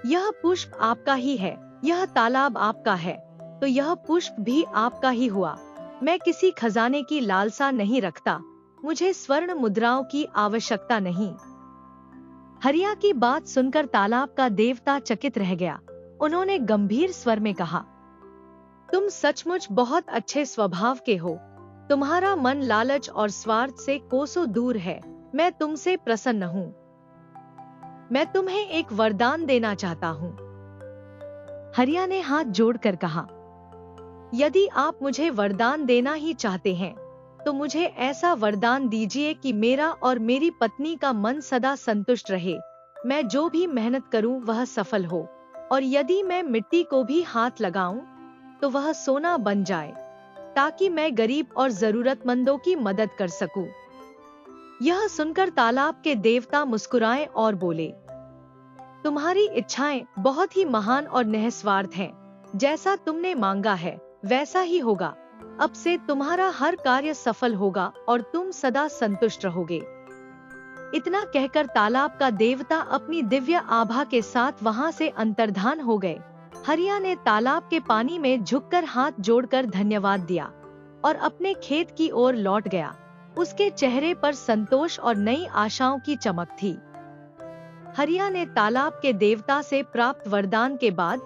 यह पुष्प आपका ही है। यह तालाब आपका है तो यह पुष्प भी आपका ही हुआ। मैं किसी खजाने की लालसा नहीं रखता। मुझे स्वर्ण मुद्राओं की आवश्यकता नहीं। हरिया की बात सुनकर तालाब का देवता चकित रह गया। उन्होंने गंभीर स्वर में कहा, तुम सचमुच बहुत अच्छे स्वभाव के हो। तुम्हारा मन लालच और स्वार्थ से कोसों दूर है। मैं तुमसे प्रसन्न हूँ। मैं तुम्हें एक वरदान देना चाहता हूँ। हरिया ने हाथ जोड़कर कहा, यदि आप मुझे वरदान देना ही चाहते हैं तो मुझे ऐसा वरदान दीजिए कि मेरा और मेरी पत्नी का मन सदा संतुष्ट रहे। मैं जो भी मेहनत करूं वह सफल हो, और यदि मैं मिट्टी को भी हाथ लगाऊं तो वह सोना बन जाए, ताकि मैं गरीब और जरूरतमंदों की मदद कर सकूं। यह सुनकर तालाब के देवता मुस्कुराए और बोले, तुम्हारी इच्छाएं बहुत ही महान और निस्वार्थ हैं। जैसा तुमने मांगा है वैसा ही होगा। अब से तुम्हारा हर कार्य सफल होगा और तुम सदा संतुष्ट रहोगे। इतना कहकर तालाब का देवता अपनी दिव्य आभा के साथ वहां से अंतर्धान हो गए। हरिया ने तालाब के पानी में झुककर हाथ जोड़कर धन्यवाद दिया और अपने खेत की ओर लौट गया। उसके चेहरे पर संतोष और नई आशाओं की चमक थी। हरिया ने तालाब के देवता से प्राप्त वरदान के बाद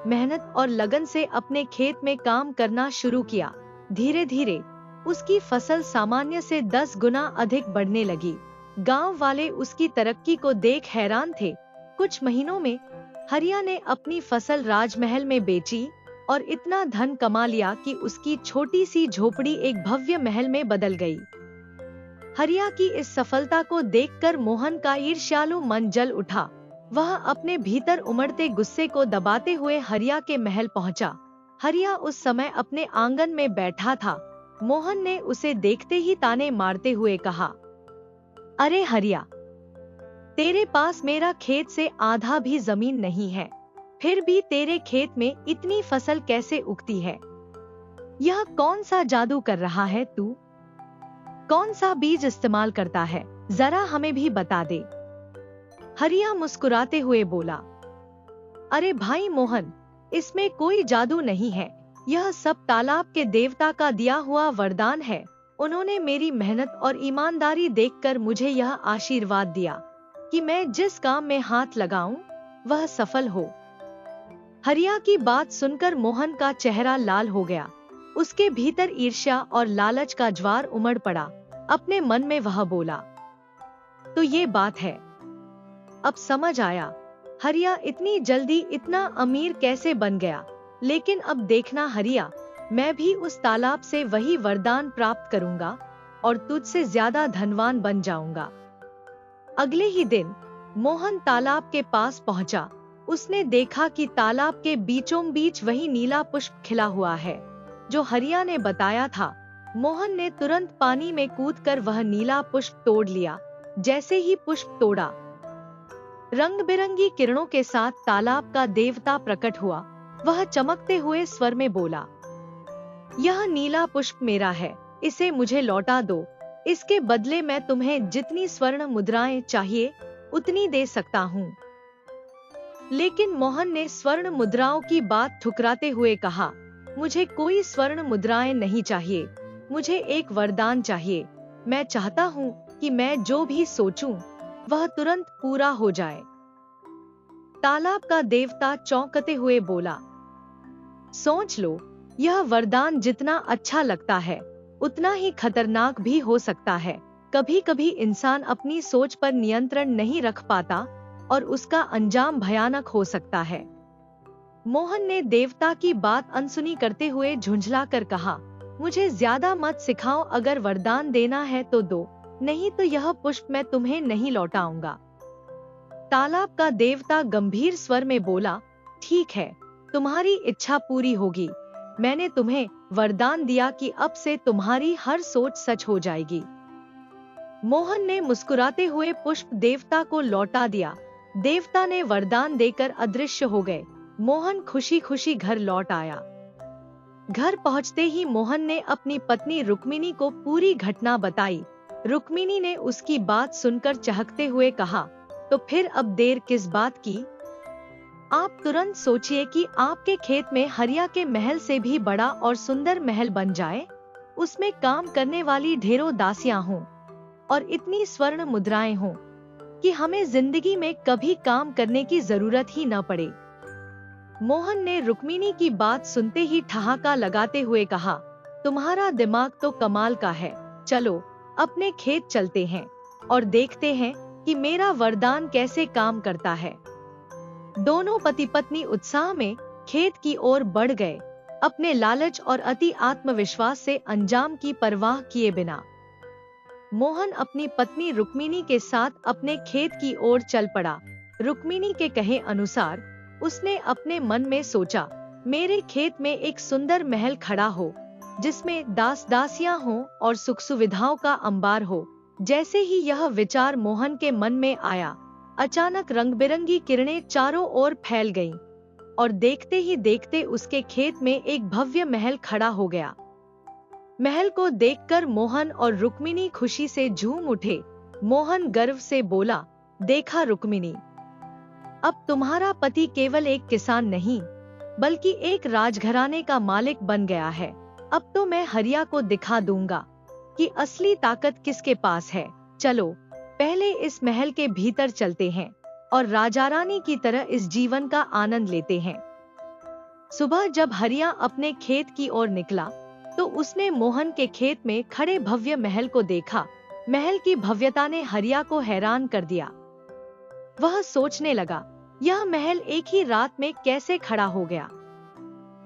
मेहनत और लगन से अपने खेत में काम करना शुरू किया। धीरे धीरे उसकी फसल सामान्य से 10 गुना अधिक बढ़ने लगी। गांव वाले उसकी तरक्की को देख हैरान थे। कुछ महीनों में हरिया ने अपनी फसल राजमहल में बेची और इतना धन कमा लिया कि उसकी छोटी सी झोपड़ी एक भव्य महल में बदल गई। हरिया की इस सफलता को देखकर मोहन का ईर्ष्यालु मन जल उठा। वह अपने भीतर उमड़ते गुस्से को दबाते हुए हरिया के महल पहुंचा। हरिया उस समय अपने आंगन में बैठा था। मोहन ने उसे देखते ही ताने मारते हुए कहा, अरे हरिया, तेरे पास मेरा खेत से आधा भी जमीन नहीं है, फिर भी तेरे खेत में इतनी फसल कैसे उगती है? यह कौन सा जादू कर रहा है तू? कौन सा बीज इस्तेमाल करता है? जरा हमें भी बता दे। हरिया मुस्कुराते हुए बोला, अरे भाई मोहन, इसमें कोई जादू नहीं है। यह सब तालाब के देवता का दिया हुआ वरदान है। उन्होंने मेरी मेहनत और ईमानदारी देखकर मुझे यह आशीर्वाद दिया कि मैं जिस काम में हाथ लगाऊं वह सफल हो। हरिया की बात सुनकर मोहन का चेहरा लाल हो गया। उसके भीतर ईर्ष्या और लालच का ज्वार उमड़ पड़ा। अपने मन में वह बोला, तो ये बात है, अब समझ आया, हरिया इतनी जल्दी इतना अमीर कैसे बन गया। लेकिन अब देखना हरिया, मैं भी उस तालाब से वही वरदान प्राप्त करूंगा और तुझसे ज्यादा धनवान बन जाऊंगा। अगले ही दिन मोहन तालाब के पास पहुंचा। उसने देखा कि तालाब के बीचों बीच वही नीला पुष्प खिला हुआ है जो हरिया ने बताया था। मोहन ने तुरंत पानी में कूदकर वह नीला पुष्प तोड़ लिया। जैसे ही पुष्प तोड़ा, रंग बिरंगी किरणों के साथ तालाब का देवता प्रकट हुआ। वह चमकते हुए स्वर में बोला, यह नीला पुष्प मेरा है, इसे मुझे लौटा दो। इसके बदले मैं तुम्हें जितनी स्वर्ण मुद्राएं चाहिए उतनी दे सकता हूँ। लेकिन मोहन ने स्वर्ण मुद्राओं की बात ठुकराते हुए कहा, मुझे कोई स्वर्ण मुद्राएं नहीं चाहिए, मुझे एक वरदान चाहिए। मैं चाहता हूँ कि मैं जो भी सोचूं वह तुरंत पूरा हो जाए। तालाब का देवता चौंकते हुए बोला, सोच लो, यह वरदान जितना अच्छा लगता है उतना ही खतरनाक भी हो सकता है। कभी कभी इंसान अपनी सोच पर नियंत्रण नहीं रख पाता और उसका अंजाम भयानक हो सकता है। मोहन ने देवता की बात अनसुनी करते हुए झुंझला कर कहा, मुझे ज्यादा मत सिखाओ, अगर वरदान देना है तो दो, नहीं तो यह पुष्प मैं तुम्हें नहीं लौटाऊंगा। तालाब का देवता गंभीर स्वर में बोला, ठीक है, तुम्हारी इच्छा पूरी होगी। मैंने तुम्हें वरदान दिया कि अब से तुम्हारी हर सोच सच हो जाएगी। मोहन ने मुस्कुराते हुए पुष्प देवता को लौटा दिया। देवता ने वरदान देकर अदृश्य हो गए। मोहन खुशी खुशी घर लौट आया। घर पहुंचते ही मोहन ने अपनी पत्नी रुक्मिणी को पूरी घटना बताई। रुक्मिणी ने उसकी बात सुनकर चहकते हुए कहा, तो फिर अब देर किस बात की? आप तुरंत सोचिए कि आपके खेत में हरिया के महल से भी बड़ा और सुंदर महल बन जाए। उसमें काम करने वाली ढेरों दासियां हों और इतनी स्वर्ण मुद्राएं हों कि हमें जिंदगी में कभी काम करने की जरूरत ही न पड़े। मोहन ने रुक्मिणी की बात सुनते ही ठहाका लगाते हुए कहा, तुम्हारा दिमाग तो कमाल का है। चलो अपने खेत चलते हैं और देखते हैं कि मेरा वरदान कैसे काम करता है। दोनों पति पत्नी उत्साह में खेत की ओर बढ़ गए, अपने लालच और अति आत्मविश्वास से अंजाम की परवाह किए बिना। मोहन अपनी पत्नी रुक्मिणी के साथ अपने खेत की ओर चल पड़ा। रुक्मिणी के कहे अनुसार उसने अपने मन में सोचा, मेरे खेत में एक सुंदर महल खड़ा हो जिसमें दास दासियां हों और सुख सुविधाओं का अंबार हो। जैसे ही यह विचार मोहन के मन में आया, अचानक रंग बिरंगी किरणें चारों ओर फैल गईं और देखते ही देखते उसके खेत में एक भव्य महल खड़ा हो गया। महल को देखकर मोहन और रुक्मिणी खुशी से झूम उठे। मोहन गर्व से बोला, देखा रुक्मिणी, अब तुम्हारा पति केवल एक किसान नहीं बल्कि एक राजघराने का मालिक बन गया है। अब तो मैं हरिया को दिखा दूंगा कि असली ताकत किसके पास है। चलो पहले इस महल के भीतर चलते हैं और राजा रानी की तरह इस जीवन का आनंद लेते हैं। सुबह जब हरिया अपने खेत की ओर निकला तो उसने मोहन के खेत में खड़े भव्य महल को देखा। महल की भव्यता ने हरिया को हैरान कर दिया। वह सोचने लगा, यह महल एक ही रात में कैसे खड़ा हो गया?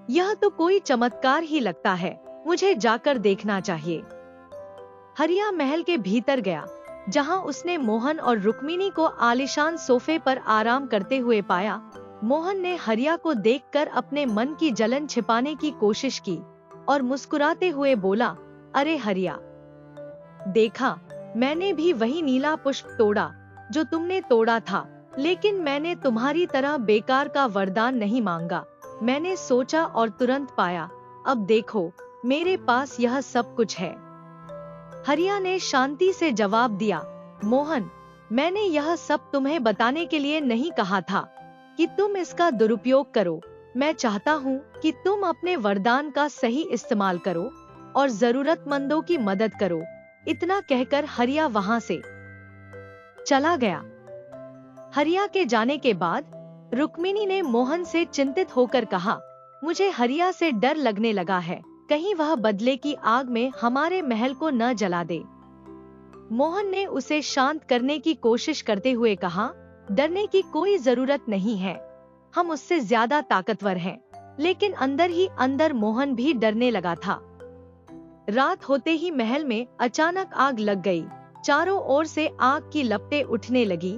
यह तो कोई चमत्कार ही लगता है, मुझे जाकर देखना चाहिए। हरिया महल के भीतर गया, जहां उसने मोहन और रुक्मिणी को आलीशान सोफे पर आराम करते हुए पाया। मोहन ने हरिया को देखकर अपने मन की जलन छिपाने की कोशिश की और मुस्कुराते हुए बोला, अरे हरिया, देखा, मैंने भी वही नीला पुष्प तोड़ा जो तुमने तोड़ा था, लेकिन मैंने तुम्हारी तरह बेकार का वरदान नहीं मांगा। मैंने सोचा और तुरंत पाया। अब देखो, मेरे पास यह सब कुछ है। हरिया ने शांति से जवाब दिया, मोहन, मैंने यह सब तुम्हें बताने के लिए नहीं कहा था कि तुम इसका दुरुपयोग करो। मैं चाहता हूँ कि तुम अपने वरदान का सही इस्तेमाल करो और जरूरतमंदों की मदद करो। इतना कहकर हरिया वहां से चला गया। हरिया के जाने के बाद रुक्मिणी ने मोहन से चिंतित होकर कहा, मुझे हरिया से डर लगने लगा है, कहीं वह बदले की आग में हमारे महल को न जला दे। मोहन ने उसे शांत करने की कोशिश करते हुए कहा, डरने की कोई जरूरत नहीं है, हम उससे ज्यादा ताकतवर हैं। लेकिन अंदर ही अंदर मोहन भी डरने लगा था। रात होते ही महल में अचानक आग लग गई। चारों ओर से आग की लपटें उठने लगी।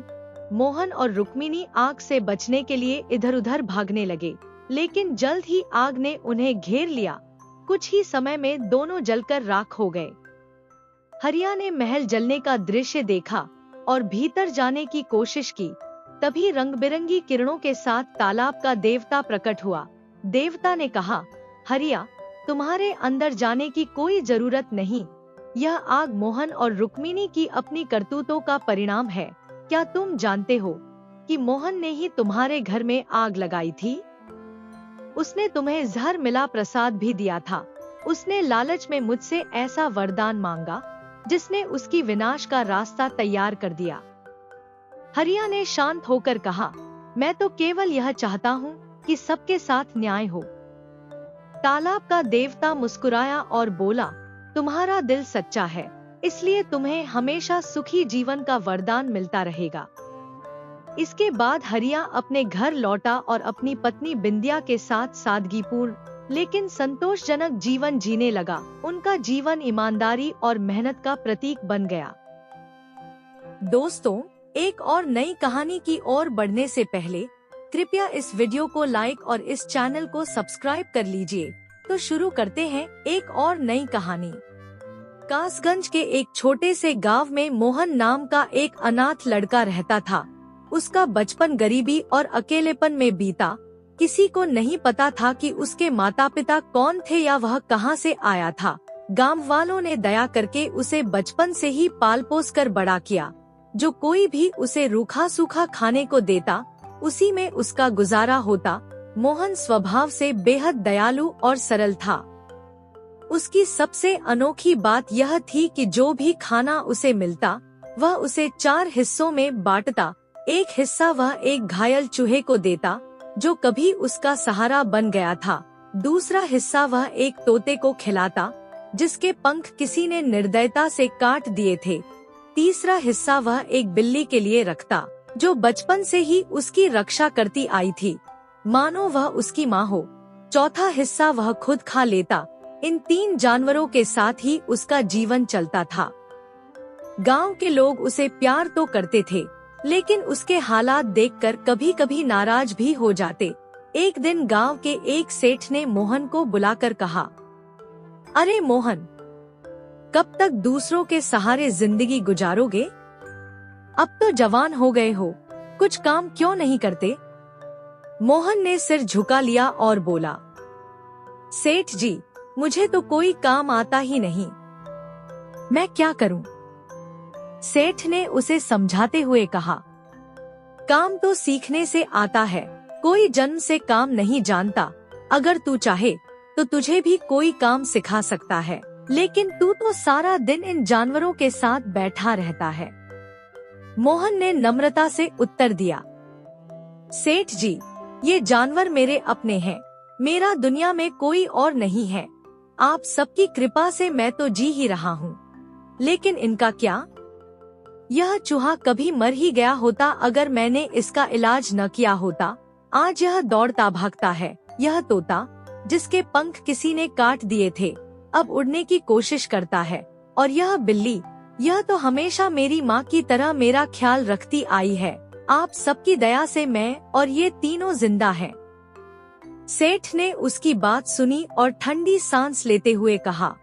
मोहन और रुक्मिणी आग से बचने के लिए इधर उधर भागने लगे, लेकिन जल्द ही आग ने उन्हें घेर लिया। कुछ ही समय में दोनों जलकर राख हो गए। हरिया ने महल जलने का दृश्य देखा और भीतर जाने की कोशिश की। तभी रंग बिरंगी किरणों के साथ तालाब का देवता प्रकट हुआ। देवता ने कहा, हरिया, तुम्हारे अंदर जाने की कोई जरूरत नहीं। यह आग मोहन और रुक्मिणी की अपनी करतूतों का परिणाम है। क्या तुम जानते हो कि मोहन ने ही तुम्हारे घर में आग लगाई थी? उसने तुम्हें जहर मिला प्रसाद भी दिया था। उसने लालच में मुझसे ऐसा वरदान मांगा जिसने उसकी विनाश का रास्ता तैयार कर दिया। हरिया ने शांत होकर कहा, मैं तो केवल यह चाहता हूँ कि सबके साथ न्याय हो। तालाब का देवता मुस्कुराया और बोला, तुम्हारा दिल सच्चा है, इसलिए तुम्हें हमेशा सुखी जीवन का वरदान मिलता रहेगा। इसके बाद हरिया अपने घर लौटा और अपनी पत्नी बिंदिया के साथ सादगीपूर्ण लेकिन संतोषजनक जीवन जीने लगा। उनका जीवन ईमानदारी और मेहनत का प्रतीक बन गया। दोस्तों, एक और नई कहानी की ओर बढ़ने से पहले कृपया इस वीडियो को लाइक और इस चैनल को सब्सक्राइब कर लीजिए। तो शुरू करते हैं एक और नई कहानी। कासगंज के एक छोटे से गांव में मोहन नाम का एक अनाथ लड़का रहता था। उसका बचपन गरीबी और अकेलेपन में बीता। किसी को नहीं पता था कि उसके माता पिता कौन थे या वह कहां से आया था। गांव वालों ने दया करके उसे बचपन से ही पाल पोस कर बड़ा किया। जो कोई भी उसे रूखा सूखा खाने को देता, उसी में उसका गुजारा होता। मोहन स्वभाव से बेहद दयालु और सरल था। उसकी सबसे अनोखी बात यह थी कि जो भी खाना उसे मिलता, वह उसे 4 हिस्सों में बांटता। एक हिस्सा वह एक घायल चूहे को देता, जो कभी उसका सहारा बन गया था। दूसरा हिस्सा वह एक तोते को खिलाता, जिसके पंख किसी ने निर्दयता से काट दिए थे। तीसरा हिस्सा वह एक बिल्ली के लिए रखता, जो बचपन से ही उसकी रक्षा करती आई थी, मानो वह उसकी माँ हो। चौथा हिस्सा वह खुद खा लेता। इन 3 जानवरों के साथ ही उसका जीवन चलता था। गांव के लोग उसे प्यार तो करते थे, लेकिन उसके हालात देखकर कभी कभी नाराज भी हो जाते। एक दिन गांव के एक सेठ ने मोहन को बुलाकर कहा, अरे मोहन, कब तक दूसरों के सहारे जिंदगी गुजारोगे? अब तो जवान हो गए हो, कुछ काम क्यों नहीं करते? मोहन ने सिर झुका लिया और बोला, सेठ जी, मुझे तो कोई काम आता ही नहीं, मैं क्या करूं? सेठ ने उसे समझाते हुए कहा, काम तो सीखने से आता है, कोई जन्म से काम नहीं जानता। अगर तू चाहे तो तुझे भी कोई काम सिखा सकता है, लेकिन तू तो सारा दिन इन जानवरों के साथ बैठा रहता है। मोहन ने नम्रता से उत्तर दिया, सेठ जी, ये जानवर मेरे अपने हैं, मेरा दुनिया में कोई और नहीं है। आप सबकी कृपा से मैं तो जी ही रहा हूँ, लेकिन इनका क्या? यह चूहा कभी मर ही गया होता अगर मैंने इसका इलाज न किया होता। आज यह दौड़ता भागता है। यह तोता, जिसके पंख किसी ने काट दिए थे, अब उड़ने की कोशिश करता है। और यह बिल्ली, यह तो हमेशा मेरी माँ की तरह मेरा ख्याल रखती आई है। आप सबकी दया से मैं और ये तीनों जिंदा हैं। सेठ ने उसकी बात सुनी और ठंडी सांस लेते हुए कहा,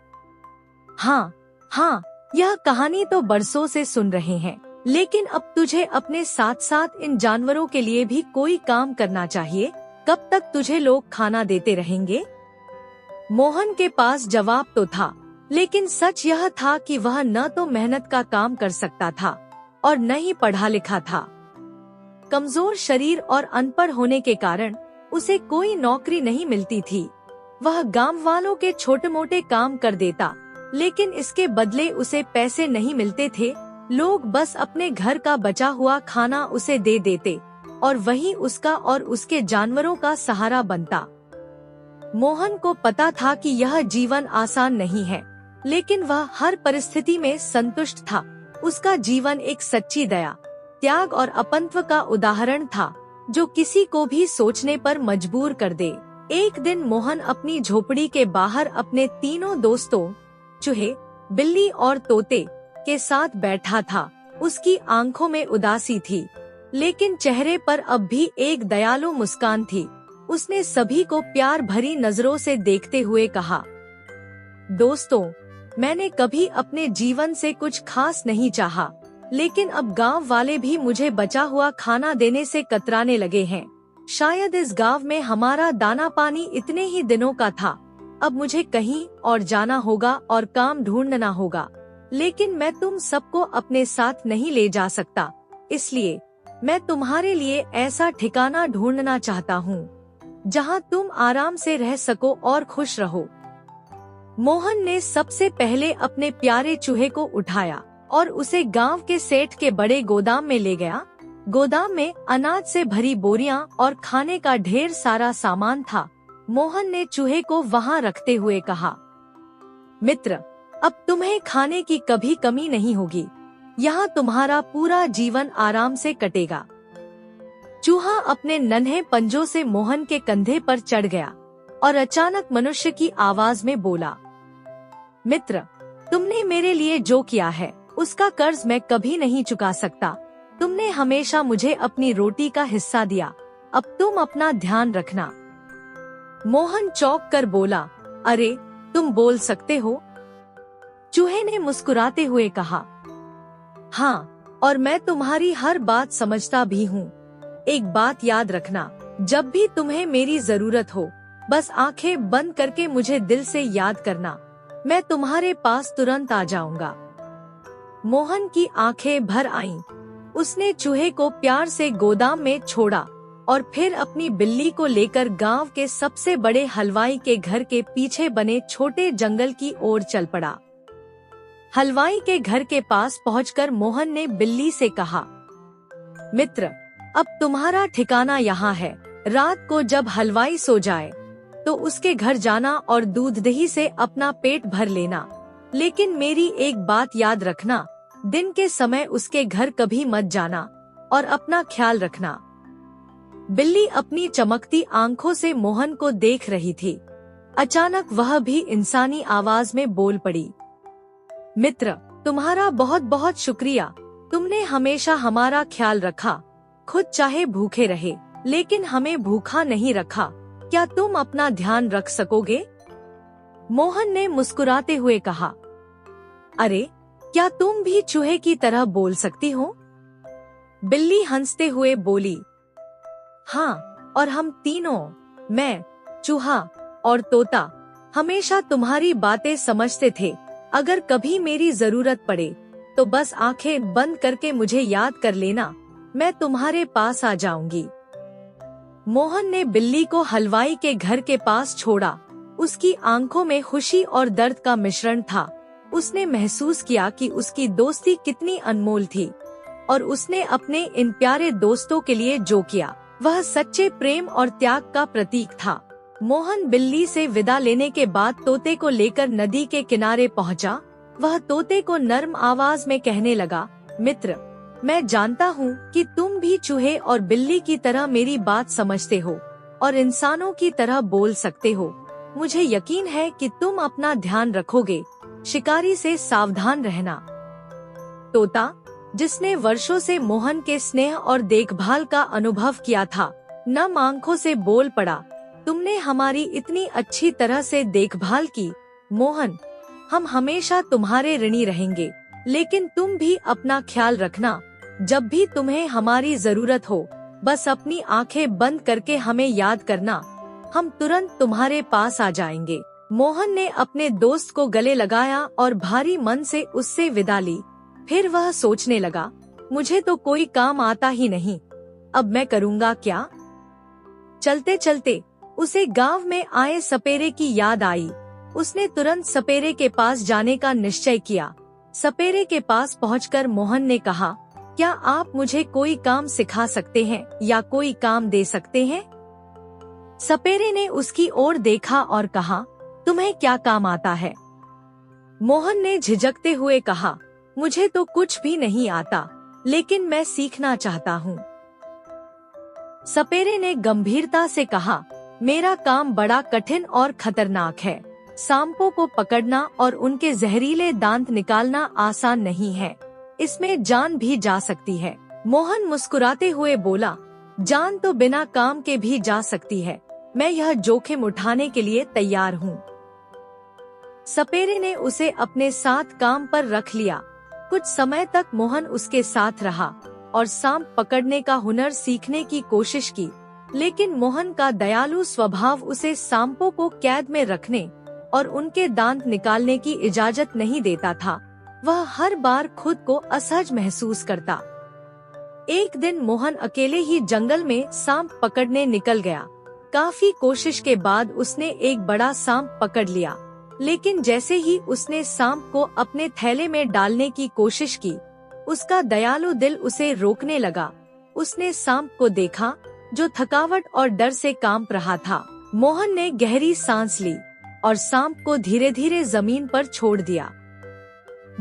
हाँ हाँ, यह कहानी तो बरसों से सुन रहे हैं, लेकिन अब तुझे अपने साथ साथ इन जानवरों के लिए भी कोई काम करना चाहिए। कब तक तुझे लोग खाना देते रहेंगे? मोहन के पास जवाब तो था, लेकिन सच यह था कि वह न तो मेहनत का काम कर सकता था और न ही पढ़ा लिखा था। कमजोर शरीर और अनपढ़ होने के कारण उसे कोई नौकरी नहीं मिलती थी। वह गांव वालों के छोटे मोटे काम कर देता, लेकिन इसके बदले उसे पैसे नहीं मिलते थे। लोग बस अपने घर का बचा हुआ खाना उसे दे देते और वही उसका और उसके जानवरों का सहारा बनता। मोहन को पता था कि यह जीवन आसान नहीं है, लेकिन वह हर परिस्थिति में संतुष्ट था। उसका जीवन एक सच्ची दया, त्याग और अपनत्व का उदाहरण था, जो किसी को भी सोचने पर मजबूर कर दे। एक दिन मोहन अपनी झोपड़ी के बाहर अपने तीनों दोस्तों, चूहे, बिल्ली और तोते के साथ बैठा था। उसकी आंखों में उदासी थी, लेकिन चेहरे पर अब भी एक दयालु मुस्कान थी। उसने सभी को प्यार भरी नजरों से देखते हुए कहा, दोस्तों, मैंने कभी अपने जीवन से कुछ खास नहीं चाहा, लेकिन अब गांव वाले भी मुझे बचा हुआ खाना देने से कतराने लगे हैं। शायद इस गांव में हमारा दाना पानी इतने ही दिनों का था। अब मुझे कहीं और जाना होगा और काम ढूंढना होगा, लेकिन मैं तुम सबको अपने साथ नहीं ले जा सकता। इसलिए मैं तुम्हारे लिए ऐसा ठिकाना ढूंढना चाहता हूँ जहाँ तुम आराम से रह सको और खुश रहो। मोहन ने सबसे पहले अपने प्यारे चूहे को उठाया और उसे गांव के सेठ के बड़े गोदाम में ले गया। गोदाम में अनाज से भरी बोरियां और खाने का ढेर सारा सामान था। मोहन ने चूहे को वहां रखते हुए कहा, मित्र, अब तुम्हें खाने की कभी कमी नहीं होगी। यहाँ तुम्हारा पूरा जीवन आराम से कटेगा। चूहा अपने नन्हे पंजों से मोहन के कंधे पर चढ़ गया और अचानक मनुष्य की आवाज में बोला, मित्र, तुमने मेरे लिए जो किया है उसका कर्ज मैं कभी नहीं चुका सकता। तुमने हमेशा मुझे अपनी रोटी का हिस्सा दिया, अब तुम अपना ध्यान रखना। मोहन चौंक कर बोला, अरे, तुम बोल सकते हो? चूहे ने मुस्कुराते हुए कहा, हाँ, और मैं तुम्हारी हर बात समझता भी हूँ। एक बात याद रखना, जब भी तुम्हें मेरी जरूरत हो, बस आंखें बंद करके मुझे दिल से याद करना, मैं तुम्हारे पास तुरंत आ जाऊंगा। मोहन की आंखें भर आईं। उसने चूहे को प्यार से गोदाम में छोड़ा और फिर अपनी बिल्ली को लेकर गांव के सबसे बड़े हलवाई के घर के पीछे बने छोटे जंगल की ओर चल पड़ा। हलवाई के घर के पास पहुंचकर मोहन ने बिल्ली से कहा, मित्र, अब तुम्हारा ठिकाना यहाँ है। रात को जब हलवाई सो जाए तो उसके घर जाना और दूध दही से अपना पेट भर लेना, लेकिन मेरी एक बात याद रखना, दिन के समय उसके घर कभी मत जाना और अपना ख्याल रखना। बिल्ली अपनी चमकती आंखों से मोहन को देख रही थी। अचानक वह भी इंसानी आवाज में बोल पड़ी, मित्र, तुम्हारा बहुत बहुत शुक्रिया। तुमने हमेशा हमारा ख्याल रखा। खुद चाहे भूखे रहे, लेकिन हमें भूखा नहीं रखा। क्या तुम अपना ध्यान रख सकोगे? मोहन ने मुस्कुराते हुए कहा, अरे, क्या तुम भी चूहे की तरह बोल सकती हो? बिल्ली हंसते हुए बोली, हाँ, और हम तीनों, मैं, चूहा और तोता, हमेशा तुम्हारी बातें समझते थे। अगर कभी मेरी जरूरत पड़े तो बस आंखें बंद करके मुझे याद कर लेना, मैं तुम्हारे पास आ जाऊंगी। मोहन ने बिल्ली को हलवाई के घर के पास छोड़ा। उसकी आंखों में खुशी और दर्द का मिश्रण था। उसने महसूस किया कि उसकी दोस्ती कितनी अनमोल थी और उसने अपने इन प्यारे दोस्तों के लिए जो किया वह सच्चे प्रेम और त्याग का प्रतीक था। मोहन बिल्ली से विदा लेने के बाद तोते को लेकर नदी के किनारे पहुंचा। वह तोते को नर्म आवाज में कहने लगा, मित्र, मैं जानता हूँ कि तुम भी चूहे और बिल्ली की तरह मेरी बात समझते हो और इंसानों की तरह बोल सकते हो। मुझे यकीन है कि तुम अपना ध्यान रखोगे। शिकारी से सावधान रहना। तोता, जिसने वर्षों से मोहन के स्नेह और देखभाल का अनुभव किया था, नम आंखों से बोल पड़ा, तुमने हमारी इतनी अच्छी तरह से देखभाल की। मोहन, हम हमेशा तुम्हारे ऋणी रहेंगे, लेकिन तुम भी अपना ख्याल रखना। जब भी तुम्हें हमारी जरूरत हो, बस अपनी आंखें बंद करके हमें याद करना, हम तुरंत तुम्हारे पास आ जाएंगे। मोहन ने अपने दोस्त को गले लगाया और भारी मन से उससे विदा ली। फिर वह सोचने लगा, मुझे तो कोई काम आता ही नहीं, अब मैं करूँगा क्या? चलते चलते उसे गांव में आए सपेरे की याद आई। उसने तुरंत सपेरे के पास जाने का निश्चय किया। सपेरे के पास पहुंचकर मोहन ने कहा, क्या आप मुझे कोई काम सिखा सकते हैं या कोई काम दे सकते हैं? सपेरे ने उसकी ओर देखा और कहा, तुम्हें क्या काम आता है? मोहन ने झिझकते हुए कहा, मुझे तो कुछ भी नहीं आता, लेकिन मैं सीखना चाहता हूँ। सपेरे ने गंभीरता से कहा, मेरा काम बड़ा कठिन और खतरनाक है। सांपों को पकड़ना और उनके जहरीले दांत निकालना आसान नहीं है, इसमें जान भी जा सकती है। मोहन मुस्कुराते हुए बोला, जान तो बिना काम के भी जा सकती है, मैं यह जोखिम उठाने के लिए तैयार हूँ। सपेरे ने उसे अपने साथ काम पर रख लिया। कुछ समय तक मोहन उसके साथ रहा और सांप पकड़ने का हुनर सीखने की कोशिश की, लेकिन मोहन का दयालु स्वभाव उसे सांपों को कैद में रखने और उनके दांत निकालने की इजाजत नहीं देता था। वह हर बार खुद को असहज महसूस करता। एक दिन मोहन अकेले ही जंगल में सांप पकड़ने निकल गया। काफी कोशिश के बाद उसने एक बड़ा सांप पकड़ लिया, लेकिन जैसे ही उसने सांप को अपने थैले में डालने की कोशिश की, उसका दयालु दिल उसे रोकने लगा। उसने सांप को देखा जो थकावट और डर से कांप रहा था। मोहन ने गहरी सांस ली और सांप को धीरे धीरे जमीन पर छोड़ दिया।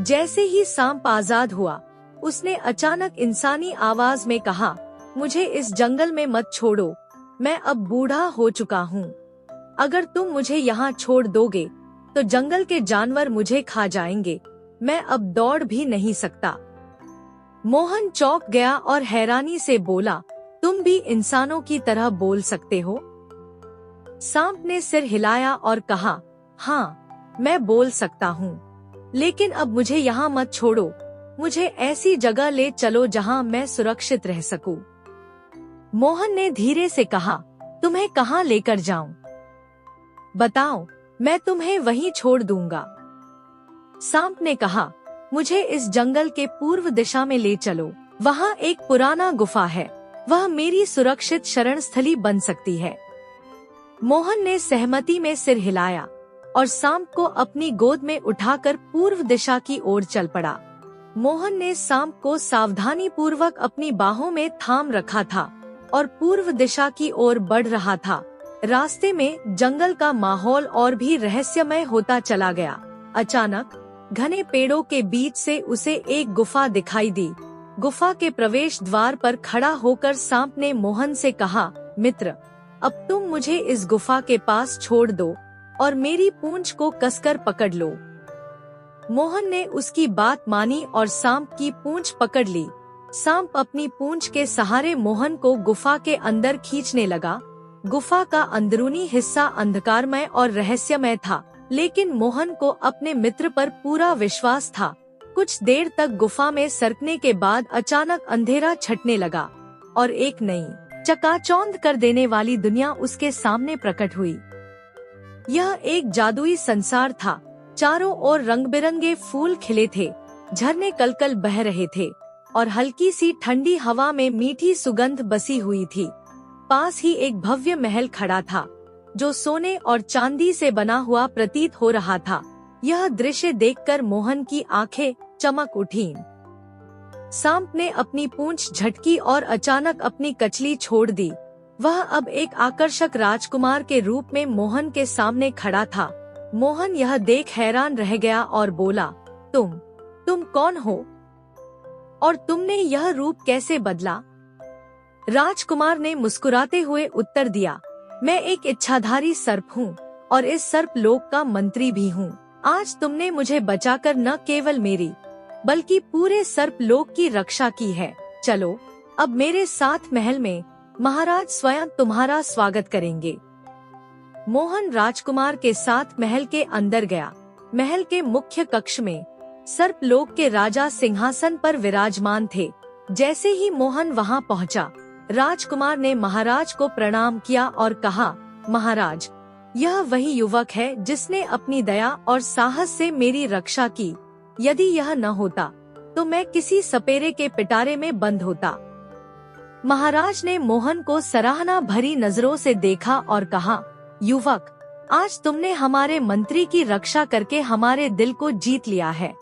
जैसे ही सांप आजाद हुआ, उसने अचानक इंसानी आवाज में कहा, मुझे इस जंगल में मत छोड़ो, मैं अब बूढ़ा हो चुका हूँ। अगर तुम मुझे यहाँ छोड़ दोगे तो जंगल के जानवर मुझे खा जाएंगे, मैं अब दौड़ भी नहीं सकता। मोहन चौंक गया और हैरानी से बोला, तुम भी इंसानों की तरह बोल सकते हो? सांप ने सिर हिलाया और कहा, हाँ, मैं बोल सकता हूँ, लेकिन अब मुझे यहाँ मत छोड़ो, मुझे ऐसी जगह ले चलो जहाँ मैं सुरक्षित रह सकूं। मोहन ने धीरे से कहा, तुम्हें कहाँ लेकर जाऊं? बताओ, मैं तुम्हें वहीं छोड़ दूंगा। सांप ने कहा, मुझे इस जंगल के पूर्व दिशा में ले चलो, वहाँ एक पुराना गुफा है, वह मेरी सुरक्षित शरण स्थली बन सकती है। मोहन ने सहमति में सिर हिलाया और सांप को अपनी गोद में उठाकर पूर्व दिशा की ओर चल पड़ा। मोहन ने सांप को सावधानी पूर्वक अपनी बाहों में थाम रखा था और पूर्व दिशा की ओर बढ़ रहा था। रास्ते में जंगल का माहौल और भी रहस्यमय होता चला गया। अचानक घने पेड़ों के बीच से उसे एक गुफा दिखाई दी। गुफा के प्रवेश द्वार पर खड़ा होकर सांप ने मोहन से कहा, मित्र, अब तुम मुझे इस गुफा के पास छोड़ दो और मेरी पूंछ को कसकर पकड़ लो। मोहन ने उसकी बात मानी और सांप की पूंछ पकड़ ली। सांप अपनी पूंछ के सहारे मोहन को गुफा के अंदर खींचने लगा। गुफा का अंदरूनी हिस्सा अंधकारमय और रहस्यमय था, लेकिन मोहन को अपने मित्र पर पूरा विश्वास था। कुछ देर तक गुफा में सरकने के बाद अचानक अंधेरा छटने लगा और एक नई चकाचौंध कर देने वाली दुनिया उसके सामने प्रकट हुई। यह एक जादुई संसार था। चारों ओर रंग बिरंगे फूल खिले थे, झरने कलकल बह रहे थे और हल्की सी ठंडी हवा में मीठी सुगंध बसी हुई थी। पास ही एक भव्य महल खड़ा था जो सोने और चांदी से बना हुआ प्रतीत हो रहा था। यह दृश्य देखकर मोहन की आंखें चमक उठीं। सांप ने अपनी पूंछ झटकी और अचानक अपनी कचली छोड़ दी। वह अब एक आकर्षक राजकुमार के रूप में मोहन के सामने खड़ा था। मोहन यह देख हैरान रह गया और बोला, तुम कौन हो और तुमने यह रूप कैसे बदला? राजकुमार ने मुस्कुराते हुए उत्तर दिया, मैं एक इच्छाधारी सर्प हूँ और इस सर्प लोक का मंत्री भी हूँ। आज तुमने मुझे बचाकर न केवल मेरी बल्कि पूरे सर्प लोक की रक्षा की है। चलो अब मेरे साथ महल में, महाराज स्वयं तुम्हारा स्वागत करेंगे। मोहन राजकुमार के साथ महल के अंदर गया। महल के मुख्य कक्ष में सर्प लोक के राजा सिंहासन पर विराजमान थे। जैसे ही मोहन वहां पहुंचा, राजकुमार ने महाराज को प्रणाम किया और कहा, महाराज, यह वही युवक है जिसने अपनी दया और साहस से मेरी रक्षा की। यदि यह न होता तो मैं किसी सपेरे के पिटारे में बंद होता। महाराज ने मोहन को सराहना भरी नजरों से देखा और कहा, युवक, आज तुमने हमारे मंत्री की रक्षा करके हमारे दिल को जीत लिया है।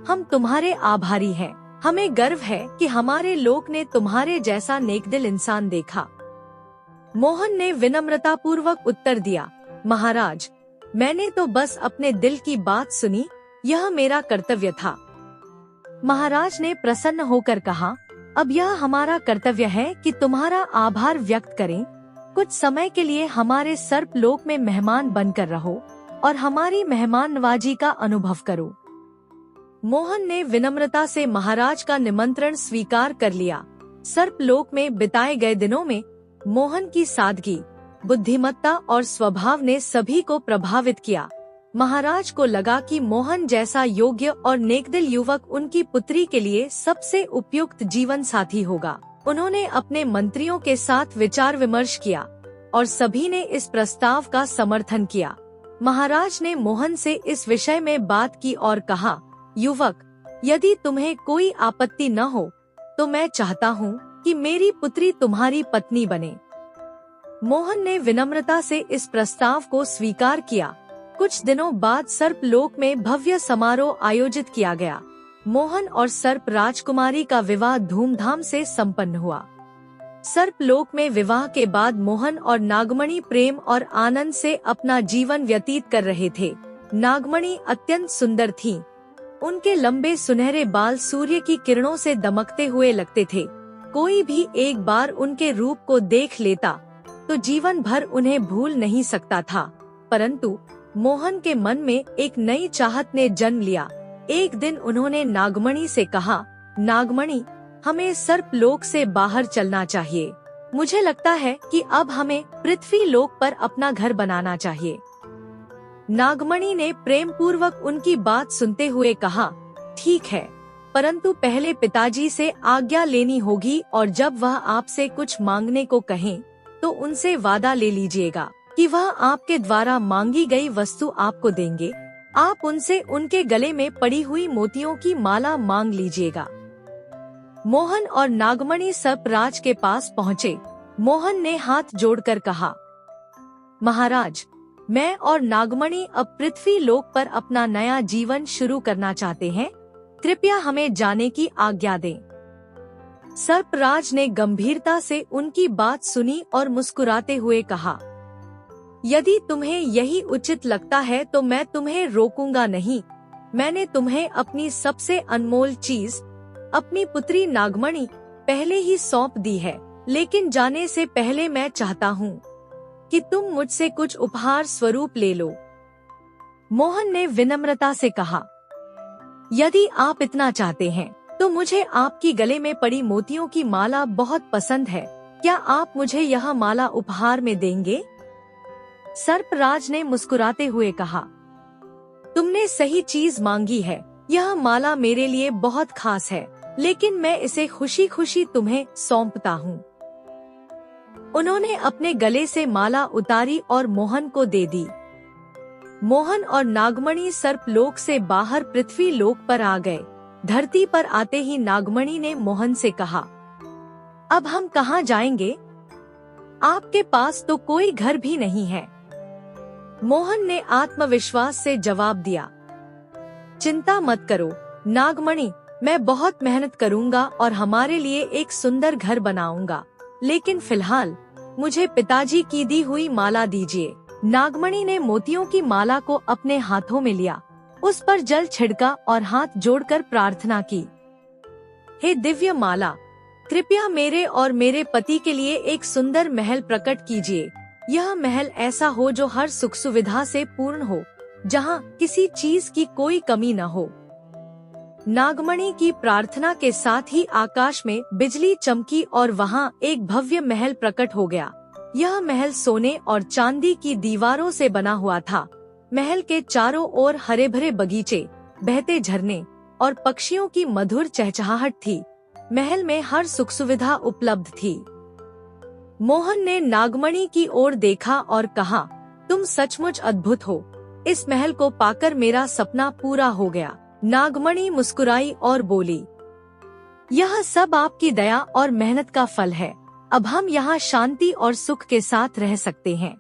हम तुम्हारे आभारी हैं। हमें गर्व है कि हमारे लोक ने तुम्हारे जैसा नेकदिल इंसान देखा। मोहन ने विनम्रता पूर्वक उत्तर दिया, महाराज, मैंने तो बस अपने दिल की बात सुनी, यह मेरा कर्तव्य था। महाराज ने प्रसन्न होकर कहा, अब यह हमारा कर्तव्य है कि तुम्हारा आभार व्यक्त करें। कुछ समय के लिए हमारे सर्प लोक में मेहमान बनकर रहो और हमारी मेहमान नवाजी का अनुभव करो। मोहन ने विनम्रता से महाराज का निमंत्रण स्वीकार कर लिया। सर्प लोक में बिताए गए दिनों में मोहन की सादगी, बुद्धिमत्ता और स्वभाव ने सभी को प्रभावित किया। महाराज को लगा कि मोहन जैसा योग्य और नेकदिल युवक उनकी पुत्री के लिए सबसे उपयुक्त जीवन साथी होगा। उन्होंने अपने मंत्रियों के साथ विचार विमर्श किया और सभी ने इस प्रस्ताव का समर्थन किया। महाराज ने मोहन से इस विषय में बात की और कहा, युवक, यदि तुम्हें कोई आपत्ति न हो तो मैं चाहता हूँ कि मेरी पुत्री तुम्हारी पत्नी बने। मोहन ने विनम्रता से इस प्रस्ताव को स्वीकार किया। कुछ दिनों बाद सर्प लोक में भव्य समारोह आयोजित किया गया। मोहन और सर्प राजकुमारी का विवाह धूमधाम से संपन्न हुआ। सर्प लोक में विवाह के बाद मोहन और नागमणि प्रेम और आनंद से अपना जीवन व्यतीत कर रहे थे। नागमणि अत्यंत सुंदर थीं। उनके लंबे सुनहरे बाल सूर्य की किरणों से दमकते हुए लगते थे। कोई भी एक बार उनके रूप को देख लेता तो जीवन भर उन्हें भूल नहीं सकता था। परंतु मोहन के मन में एक नई चाहत ने जन्म लिया। एक दिन उन्होंने नागमणि से कहा, नागमणि, हमें सर्प लोक से बाहर चलना चाहिए। मुझे लगता है कि अब हमें पृथ्वी लोक पर अपना घर बनाना चाहिए। नागमणि ने प्रेम पूर्वक उनकी बात सुनते हुए कहा, ठीक है, परंतु पहले पिताजी से आज्ञा लेनी होगी और जब वह आपसे कुछ मांगने को कहें तो उनसे वादा ले लीजिएगा कि वह आपके द्वारा मांगी गई वस्तु आपको देंगे। आप उनसे उनके गले में पड़ी हुई मोतियों की माला मांग लीजिएगा। मोहन और नागमणि सर्पराज के पास पहुँचे। मोहन ने हाथ जोड़कर कहा, महाराज, मैं और नागमणि अब पृथ्वी लोक पर अपना नया जीवन शुरू करना चाहते हैं। कृपया हमें जाने की आज्ञा दें। सर्पराज ने गंभीरता से उनकी बात सुनी और मुस्कुराते हुए कहा, यदि तुम्हें यही उचित लगता है तो मैं तुम्हें रोकूंगा नहीं। मैंने तुम्हें अपनी सबसे अनमोल चीज, अपनी पुत्री नागमणि, पहले ही सौंप दी है, लेकिन जाने से पहले मैं चाहता हूँ कि तुम मुझसे कुछ उपहार स्वरूप ले लो। मोहन ने विनम्रता से कहा, यदि आप इतना चाहते हैं तो मुझे आपकी गले में पड़ी मोतियों की माला बहुत पसंद है। क्या आप मुझे यह माला उपहार में देंगे? सर्पराज ने मुस्कुराते हुए कहा, तुमने सही चीज मांगी है। यह माला मेरे लिए बहुत खास है, लेकिन मैं इसे खुशी खुशी तुम्हें सौंपता हूँ। उन्होंने अपने गले से माला उतारी और मोहन को दे दी। मोहन और नागमणि सर्प लोक से बाहर पृथ्वी लोक पर आ गए। धरती पर आते ही नागमणि ने मोहन से कहा, अब हम कहाँ जाएंगे? आपके पास तो कोई घर भी नहीं है। मोहन ने आत्मविश्वास से जवाब दिया, चिंता मत करो नागमणि, मैं बहुत मेहनत करूंगा और हमारे लिए एक सुंदर घर बनाऊंगा, लेकिन फिलहाल मुझे पिताजी की दी हुई माला दीजिए। नागमणि ने मोतियों की माला को अपने हाथों में लिया, उस पर जल छिड़का और हाथ जोड़कर प्रार्थना की, हे दिव्य माला, कृपया मेरे और मेरे पति के लिए एक सुंदर महल प्रकट कीजिए। यह महल ऐसा हो जो हर सुख सुविधा से पूर्ण हो, जहाँ किसी चीज की कोई कमी न हो। नागमणि की प्रार्थना के साथ ही आकाश में बिजली चमकी और वहाँ एक भव्य महल प्रकट हो गया। यह महल सोने और चांदी की दीवारों से बना हुआ था। महल के चारों ओर हरे भरे बगीचे, बहते झरने और पक्षियों की मधुर चहचहाहट थी। महल में हर सुख सुविधा उपलब्ध थी। मोहन ने नागमणि की ओर देखा और कहा, तुम सचमुच अद्भुत हो। इस महल को पाकर मेरा सपना पूरा हो गया। नागमणि मुस्कुराई और बोली, यह सब आपकी दया और मेहनत का फल है। अब हम यहाँ शांति और सुख के साथ रह सकते हैं।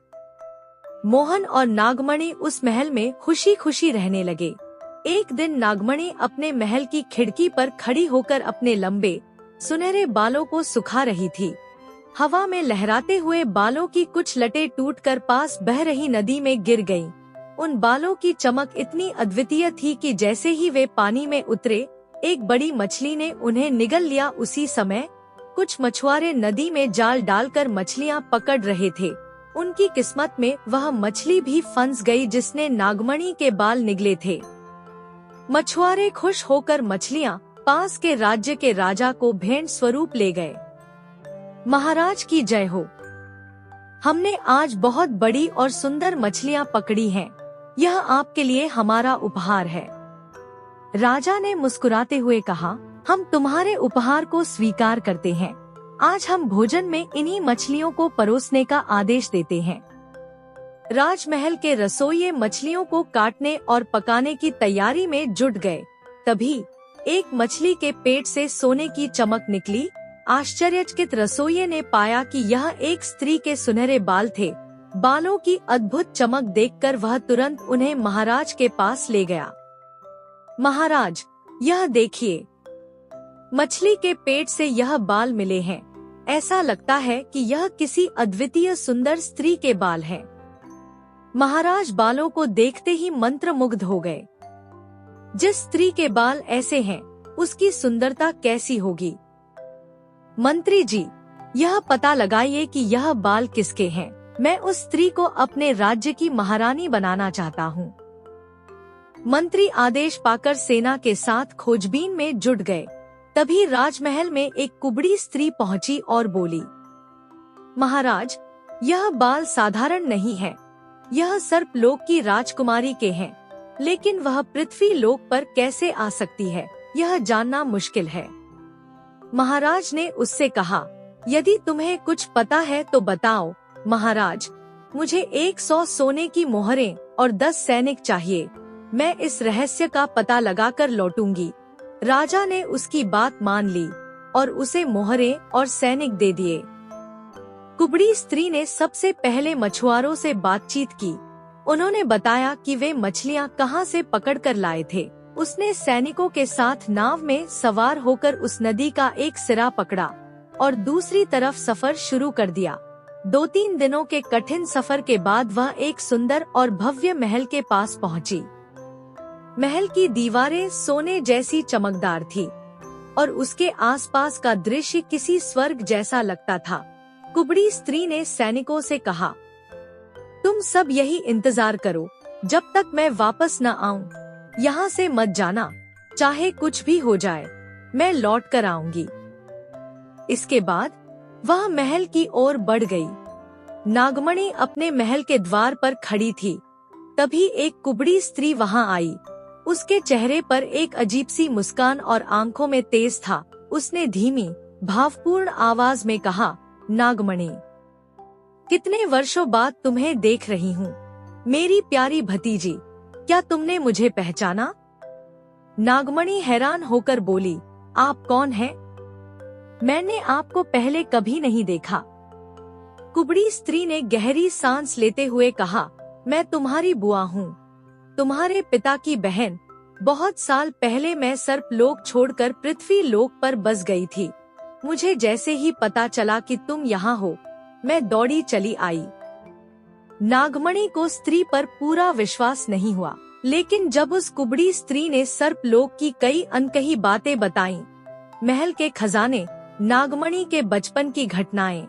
मोहन और नागमणि उस महल में खुशी खुशी रहने लगे। एक दिन नागमणि अपने महल की खिड़की पर खड़ी होकर अपने लंबे सुनहरे बालों को सुखा रही थी। हवा में लहराते हुए बालों की कुछ लटें टूटकर पास बह रही नदी में गिर गईं। उन बालों की चमक इतनी अद्वितीय थी कि जैसे ही वे पानी में उतरे, एक बड़ी मछली ने उन्हें निगल लिया। उसी समय कुछ मछुआरे नदी में जाल डालकर मछलियां पकड़ रहे थे। उनकी किस्मत में वह मछली भी फंस गई जिसने नागमणि के बाल निगले थे। मछुआरे खुश होकर मछलियां पास के राज्य के राजा को भेंट स्वरूप ले गए। महाराज की जय हो। हमने आज बहुत बड़ी और सुंदर मछलियां पकड़ी हैं। यह आपके लिए हमारा उपहार है। राजा ने मुस्कुराते हुए कहा, हम तुम्हारे उपहार को स्वीकार करते हैं। आज हम भोजन में इन्हीं मछलियों को परोसने का आदेश देते हैं। राजमहल के रसोइये मछलियों को काटने और पकाने की तैयारी में जुट गए। तभी एक मछली के पेट से सोने की चमक निकली। आश्चर्यचकित रसोइये ने पाया कि यह एक स्त्री के सुनहरे बाल थे। बालों की अद्भुत चमक देखकर वह तुरंत उन्हें महाराज के पास ले गया। महाराज, यह देखिए, मछली के पेट से यह बाल मिले हैं। ऐसा लगता है कि यह किसी अद्वितीय सुंदर स्त्री के बाल हैं। महाराज बालों को देखते ही मंत्रमुग्ध हो गए। जिस स्त्री के बाल ऐसे हैं, उसकी सुंदरता कैसी होगी। मंत्री जी, यह पता लगाइए कि यह बाल किसके हैं। मैं उस स्त्री को अपने राज्य की महारानी बनाना चाहता हूँ। मंत्री आदेश पाकर सेना के साथ खोजबीन में जुट गए। तभी राजमहल में एक कुबड़ी स्त्री पहुंची और बोली, महाराज, यह बाल साधारण नहीं है। यह सर्पलोक की राजकुमारी के हैं, लेकिन वह पृथ्वी लोक पर कैसे आ सकती है, यह जानना मुश्किल है। महाराज ने उससे कहा, यदि तुम्हें कुछ पता है तो बताओ। महाराज, मुझे 100 सोने की मोहरें और 10 सैनिक चाहिए। मैं इस रहस्य का पता लगाकर लौटूंगी। राजा ने उसकी बात मान ली और उसे मोहरें और सैनिक दे दिए। कुबड़ी स्त्री ने सबसे पहले मछुआरों से बातचीत की। उन्होंने बताया कि वे मछलियां कहां से पकड़कर लाए थे। उसने सैनिकों के साथ नाव में सवार होकर उस नदी का एक सिरा पकड़ा और दूसरी तरफ सफर शुरू कर दिया। 2-3 दिनों के कठिन सफर के बाद वह एक सुंदर और भव्य महल के पास पहुंची। महल की दीवारें सोने जैसी चमकदार थी और उसके आसपास का दृश्य किसी स्वर्ग जैसा लगता था। कुबड़ी स्त्री ने सैनिकों से कहा, तुम सब यही इंतजार करो जब तक मैं वापस न आऊं। यहाँ से मत जाना, चाहे कुछ भी हो जाए, मैं लौट कर आऊंगी। इसके बाद वह महल की ओर बढ़ गई। नागमणि अपने महल के द्वार पर खड़ी थी। तभी एक कुबड़ी स्त्री वहां आई। उसके चेहरे पर एक अजीब सी मुस्कान और आंखों में तेज था। उसने धीमी, भावपूर्ण आवाज में कहा, नागमणि, कितने वर्षों बाद तुम्हें देख रही हूँ। मेरी प्यारी भतीजी, क्या तुमने मुझे पहचाना? नागमणि हैरान होकर बोली, आप कौन हैं? मैंने आपको पहले कभी नहीं देखा। कुबड़ी स्त्री ने गहरी सांस लेते हुए कहा, मैं तुम्हारी बुआ हूँ, तुम्हारे पिता की बहन। बहुत साल पहले मैं सर्पलोक छोड़कर पृथ्वी लोक पर बस गई थी। मुझे जैसे ही पता चला कि तुम यहाँ हो, मैं दौड़ी चली आई। नागमणि को स्त्री पर पूरा विश्वास नहीं हुआ, लेकिन जब उस कुबड़ी स्त्री ने सर्पलोक की कई अनकही बातें बताईं, महल के खजाने, नागमणि के बचपन की घटनाएं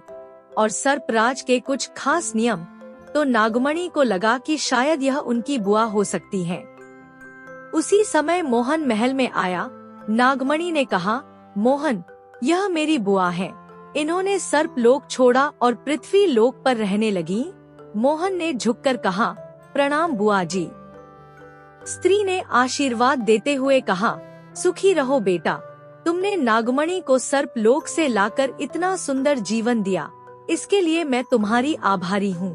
और सर्पराज के कुछ खास नियम, तो नागमणि को लगा कि शायद यह उनकी बुआ हो सकती है। उसी समय मोहन महल में आया। नागमणि ने कहा, मोहन, यह मेरी बुआ है। इन्होंने सर्पलोक छोड़ा और पृथ्वी लोक पर रहने लगी। मोहन ने झुककर कहा, प्रणाम बुआ जी। स्त्री ने आशीर्वाद देते हुए कहा, सुखी रहो बेटा, तुमने नागमणि को सर्पलोक से लाकर इतना सुंदर जीवन दिया, इसके लिए मैं तुम्हारी आभारी हूँ।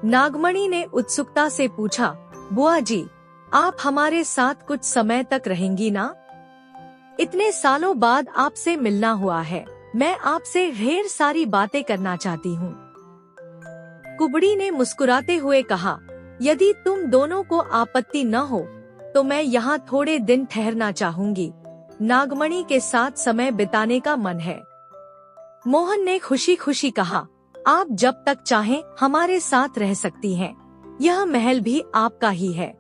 नागमणि ने उत्सुकता से पूछा, बुआ जी, आप हमारे साथ कुछ समय तक रहेंगी ना? इतने सालों बाद आपसे मिलना हुआ है, मैं आपसे ढेर सारी बातें करना चाहती हूँ। कुबड़ी ने मुस्कुराते हुए कहा, यदि तुम दोनों को आपत्ति न हो तो मैं यहाँ थोड़े दिन ठहरना चाहूंगी। नागमणि के साथ समय बिताने का मन है। मोहन ने खुशी खुशी कहा, आप जब तक चाहें हमारे साथ रह सकती हैं। यह महल भी आपका ही है।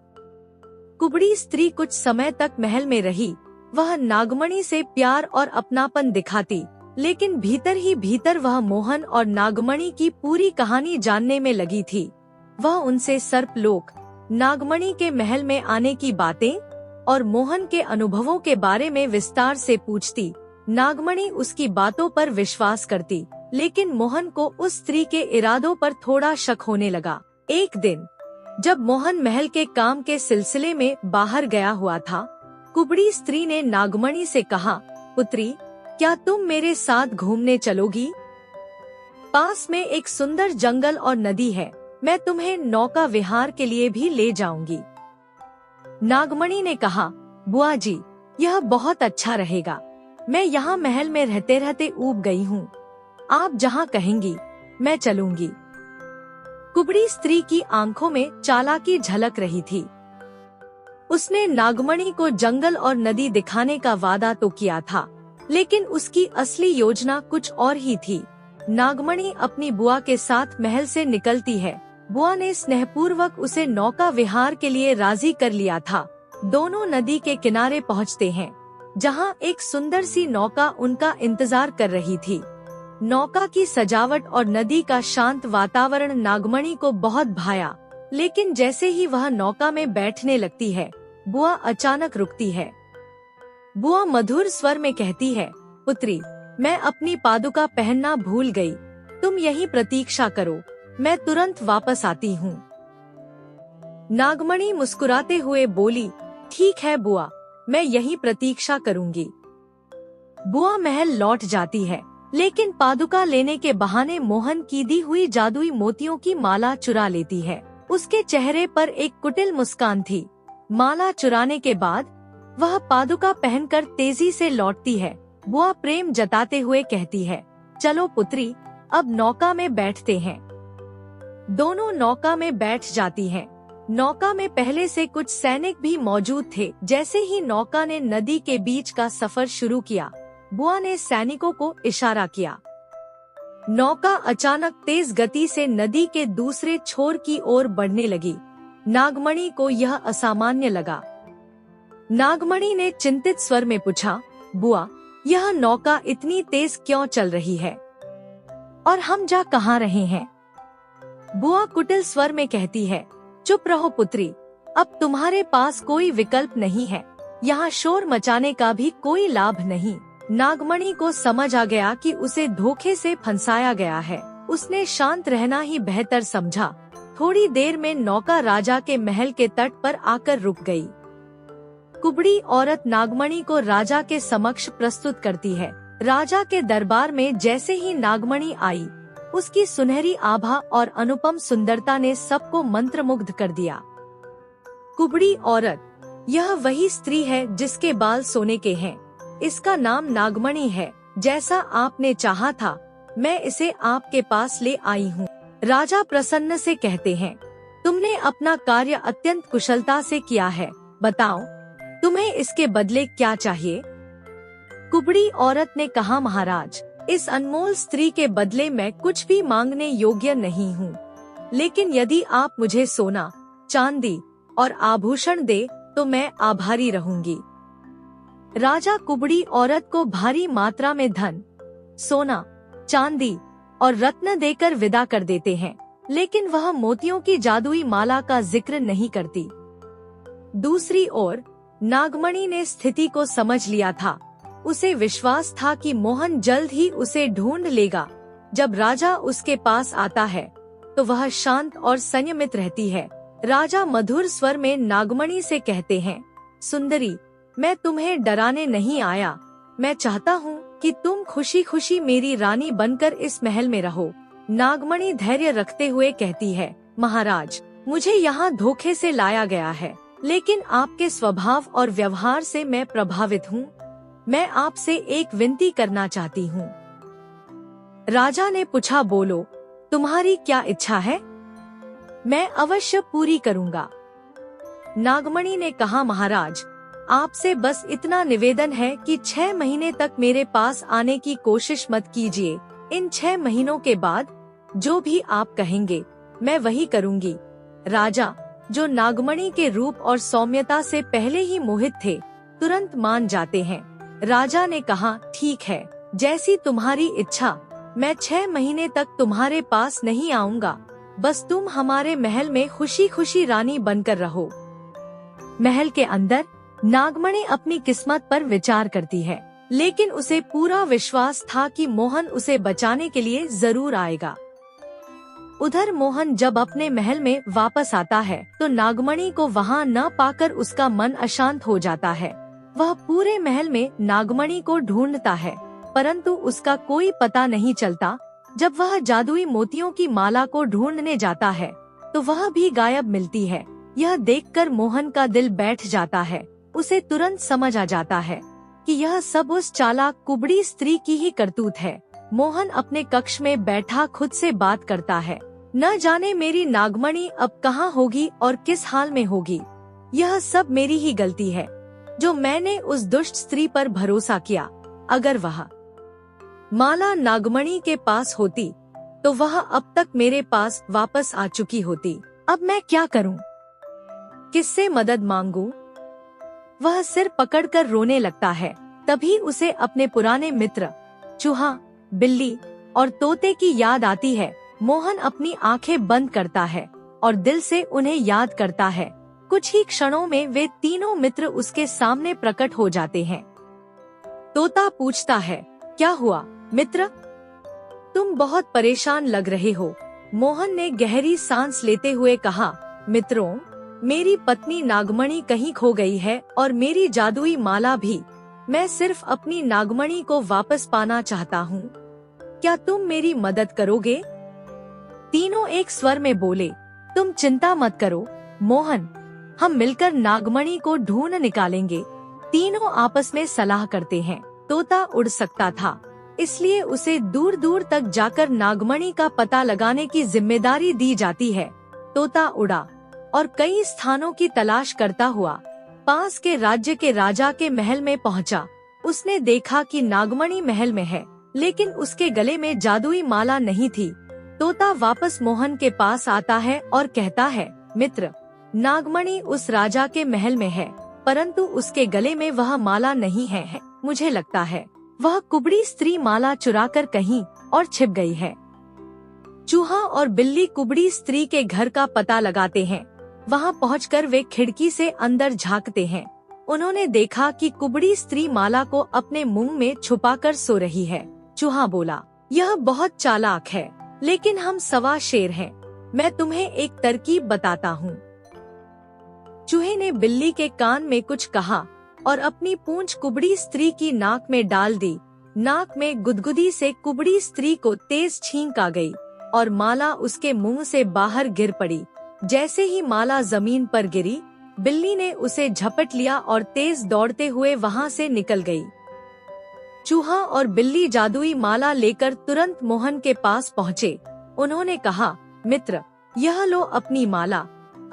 कुबड़ी स्त्री कुछ समय तक महल में रही। वह नागमणि से प्यार और अपनापन दिखाती, लेकिन भीतर ही भीतर वह मोहन और नागमणि की पूरी कहानी जानने में लगी थी। वह उनसे सर्पलोक, नागमणि के महल में आने की बातें और मोहन के अनुभवों के बारे में विस्तार से पूछती। नागमणि उसकी बातों पर विश्वास करती, लेकिन मोहन को उस स्त्री के इरादों पर थोड़ा शक होने लगा। एक दिन जब मोहन महल के काम के सिलसिले में बाहर गया हुआ था, कुबड़ी स्त्री ने नागमणि से कहा, पुत्री, क्या तुम मेरे साथ घूमने चलोगी? पास में एक सुंदर जंगल और नदी है, मैं तुम्हें नौका विहार के लिए भी ले जाऊंगी। नागमणि ने कहा, बुआ जी, यह बहुत अच्छा रहेगा। मैं यहाँ महल में रहते रहते ऊब गई हूँ। आप जहाँ कहेंगी मैं चलूंगी। कुबड़ी स्त्री की आंखों में चालाकी झलक रही थी। उसने नागमणि को जंगल और नदी दिखाने का वादा तो किया था, लेकिन उसकी असली योजना कुछ और ही थी। नागमणि अपनी बुआ के साथ महल से निकलती है। बुआ ने स्नेहपूर्वक उसे नौका विहार के लिए राजी कर लिया था। दोनों नदी के किनारे पहुँचते हैं, जहाँ एक सुंदर सी नौका उनका इंतजार कर रही थी। नौका की सजावट और नदी का शांत वातावरण नागमणि को बहुत भाया, लेकिन जैसे ही वह नौका में बैठने लगती है, बुआ अचानक रुकती है। बुआ मधुर स्वर में कहती है, पुत्री, मैं अपनी पादुका पहनना भूल गई। तुम यहीं प्रतीक्षा करो, मैं तुरंत वापस आती हूँ। नागमणि मुस्कुराते हुए बोली, ठीक है बुआ, मैं यहीं प्रतीक्षा करूंगी। बुआ महल लौट जाती है, लेकिन पादुका लेने के बहाने मोहन की दी हुई जादुई मोतियों की माला चुरा लेती है। उसके चेहरे पर एक कुटिल मुस्कान थी। माला चुराने के बाद वह पादुका पहनकर तेजी से लौटती है। बुआ प्रेम जताते हुए कहती है, चलो पुत्री, अब नौका में बैठते हैं। दोनों नौका में बैठ जाती हैं। नौका में पहले से कुछ सैनिक भी मौजूद थे। जैसे ही नौका ने नदी के बीच का सफर शुरू किया, बुआ ने सैनिकों को इशारा किया। नौका अचानक तेज गति से नदी के दूसरे छोर की ओर बढ़ने लगी। नागमणि को यह असामान्य लगा। नागमणि ने चिंतित स्वर में पूछा, बुआ, यह नौका इतनी तेज क्यों चल रही है और हम जा कहाँ रहे हैं? बुआ कुटिल स्वर में कहती है, चुप रहो पुत्री, अब तुम्हारे पास कोई विकल्प नहीं है। यहाँ शोर मचाने का भी कोई लाभ नहीं। नागमणि को समझ आ गया कि उसे धोखे से फंसाया गया है। उसने शांत रहना ही बेहतर समझा। थोड़ी देर में नौका राजा के महल के तट पर आकर रुक गई। कुबड़ी औरत नागमणि को राजा के समक्ष प्रस्तुत करती है। राजा के दरबार में जैसे ही नागमणि आई, उसकी सुनहरी आभा और अनुपम सुंदरता ने सबको मंत्रमुग्ध कर दिया। कुबड़ी औरत, यह वही स्त्री है जिसके बाल सोने के हैं। इसका नाम नागमणि है। जैसा आपने चाहा था, मैं इसे आपके पास ले आई हूँ। राजा प्रसन्न से कहते हैं, तुमने अपना कार्य अत्यंत कुशलता से किया है। बताओ, तुम्हें इसके बदले क्या चाहिए? कुबड़ी औरत ने कहा, महाराज, इस अनमोल स्त्री के बदले मैं कुछ भी मांगने योग्य नहीं हूँ, लेकिन यदि आप मुझे सोना, चांदी और आभूषण दे तो मैं आभारी रहूंगी। राजा कुबड़ी औरत को भारी मात्रा में धन, सोना, चांदी और रत्न देकर विदा कर देते हैं, लेकिन वह मोतियों की जादुई माला का जिक्र नहीं करती। दूसरी ओर नागमणि ने स्थिति को समझ लिया था। उसे विश्वास था कि मोहन जल्द ही उसे ढूंढ लेगा। जब राजा उसके पास आता है तो वह शांत और संयमित रहती है। राजा मधुर स्वर में नागमणि से कहते हैं, सुंदरी, मैं तुम्हें डराने नहीं आया। मैं चाहता हूँ कि तुम खुशी खुशी मेरी रानी बनकर इस महल में रहो। नागमणि धैर्य रखते हुए कहती है, महाराज, मुझे यहाँ धोखे से लाया गया है, लेकिन आपके स्वभाव और व्यवहार से मैं प्रभावित हूँ। मैं आपसे एक विनती करना चाहती हूँ। राजा ने पूछा, बोलो, तुम्हारी क्या इच्छा है? मैं अवश्य पूरी करूँगा। नागमणि ने कहा, महाराज, आपसे बस इतना निवेदन है कि 6 महीने तक मेरे पास आने की कोशिश मत कीजिए। इन 6 महीनों के बाद जो भी आप कहेंगे मैं वही करूंगी। राजा, जो नागमणि के रूप और सौम्यता से पहले ही मोहित थे, तुरंत मान जाते हैं। राजा ने कहा, ठीक है, जैसी तुम्हारी इच्छा। मैं 6 महीने तक तुम्हारे पास नहीं आऊंगा। बस तुम हमारे महल में खुशी खुशी रानी बनकर रहो। महल के अंदर नागमणि अपनी किस्मत पर विचार करती है, लेकिन उसे पूरा विश्वास था कि मोहन उसे बचाने के लिए जरूर आएगा। उधर मोहन जब अपने महल में वापस आता है तो नागमणि को वहाँ न पाकर उसका मन अशांत हो जाता है। वह पूरे महल में नागमणि को ढूंढता है, परंतु उसका कोई पता नहीं चलता। जब वह जादुई मोतियों की माला को ढूंढने जाता है तो वह भी गायब मिलती है। यह देखकर मोहन का दिल बैठ जाता है। उसे तुरंत समझ आ जाता है कि यह सब उस चालाक कुबड़ी स्त्री की ही करतूत है। मोहन अपने कक्ष में बैठा खुद से बात करता है, न जाने मेरी नागमणि अब कहाँ होगी और किस हाल में होगी। यह सब मेरी ही गलती है, जो मैंने उस दुष्ट स्त्री पर भरोसा किया। अगर वह माला नागमणि के पास होती तो वह अब तक मेरे पास वापस आ चुकी होती। अब मैं क्या करूं? किससे मदद मांगूं? वह सिर पकड़कर रोने लगता है। तभी उसे अपने पुराने मित्र चूहा, बिल्ली और तोते की याद आती है। मोहन अपनी आंखें बंद करता है और दिल से उन्हें याद करता है। कुछ ही क्षणों में वे तीनों मित्र उसके सामने प्रकट हो जाते हैं। तोता पूछता है, क्या हुआ मित्र? तुम बहुत परेशान लग रहे हो। मोहन ने गहरी सांस लेते हुए कहा, मित्रों, मेरी पत्नी नागमणि कहीं खो गई है और मेरी जादुई माला भी। मैं सिर्फ अपनी नागमणि को वापस पाना चाहता हूँ। क्या तुम मेरी मदद करोगे? तीनों एक स्वर में बोले, तुम चिंता मत करो मोहन, हम मिलकर नागमणि को ढूंढ निकालेंगे। तीनों आपस में सलाह करते हैं। तोता उड़ सकता था, इसलिए उसे दूर दूर तक जाकर नागमणि का पता लगाने की जिम्मेदारी दी जाती है। तोता उड़ा और कई स्थानों की तलाश करता हुआ पास के राज्य के राजा के महल में पहुंचा। उसने देखा कि नागमणि महल में है, लेकिन उसके गले में जादुई माला नहीं थी। तोता वापस मोहन के पास आता है और कहता है, मित्र, नागमणि उस राजा के महल में है, परंतु उसके गले में वह माला नहीं है। मुझे लगता है वह कुबड़ी स्त्री माला चुराकर कहीं और छिप गई है। चूहा और बिल्ली कुबड़ी स्त्री के घर का पता लगाते हैं। वहां पहुंचकर वे खिड़की से अंदर झांकते हैं। उन्होंने देखा कि कुबड़ी स्त्री माला को अपने मुंह में छुपाकर सो रही है। चूहा बोला, यह बहुत चालाक है, लेकिन हम सवा शेर हैं। मैं तुम्हें एक तरकीब बताता हूँ। चूहे ने बिल्ली के कान में कुछ कहा और अपनी पूंछ कुबड़ी स्त्री की नाक में डाल दी। नाक में गुदगुदी से कुबड़ी स्त्री को तेज छींक आ गई और माला उसके मुंह से बाहर गिर पड़ी। जैसे ही माला जमीन पर गिरी, बिल्ली ने उसे झपट लिया और तेज दौड़ते हुए वहां से निकल गई। चूहा और बिल्ली जादुई माला लेकर तुरंत मोहन के पास पहुँचे। उन्होंने कहा, मित्र, यह लो अपनी माला,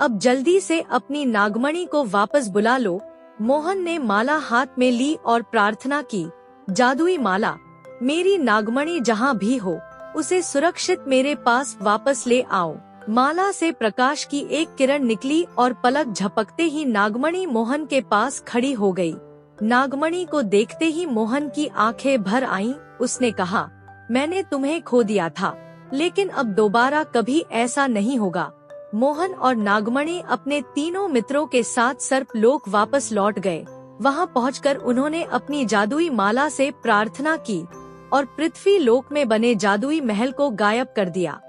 अब जल्दी से अपनी नागमणि को वापस बुला लो। मोहन ने माला हाथ में ली और प्रार्थना की, जादुई माला, मेरी नागमणि जहाँ भी हो उसे सुरक्षित मेरे पास वापस ले आओ। माला से प्रकाश की एक किरण निकली और पलक झपकते ही नागमणि मोहन के पास खड़ी हो गई। नागमणि को देखते ही मोहन की आंखें भर आईं। उसने कहा, मैंने तुम्हें खो दिया था, लेकिन अब दोबारा कभी ऐसा नहीं होगा। मोहन और नागमणि अपने तीनों मित्रों के साथ सर्पलोक वापस लौट गए। वहां पहुंचकर उन्होंने अपनी जादुई माला से प्रार्थना की और पृथ्वी लोक में बने जादुई महल को गायब कर दिया।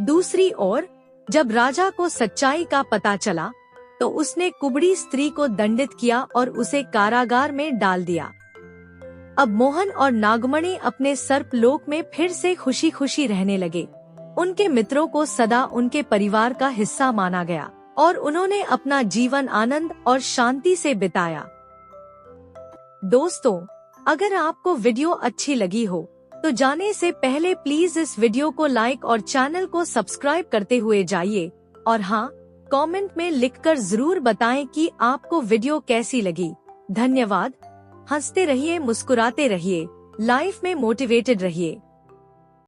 दूसरी ओर जब राजा को सच्चाई का पता चला तो उसने कुबड़ी स्त्री को दंडित किया और उसे कारागार में डाल दिया। अब मोहन और नागमणि अपने सर्पलोक में फिर से खुशी खुशी रहने लगे। उनके मित्रों को सदा उनके परिवार का हिस्सा माना गया और उन्होंने अपना जीवन आनंद और शांति से बिताया। दोस्तों, अगर आपको वीडियो अच्छी लगी हो तो जाने से पहले प्लीज इस वीडियो को लाइक और चैनल को सब्सक्राइब करते हुए जाइए। और हाँ, कमेंट में लिखकर जरूर बताएं कि आपको वीडियो कैसी लगी। धन्यवाद। हंसते रहिए, मुस्कुराते रहिए, लाइफ में मोटिवेटेड रहिए।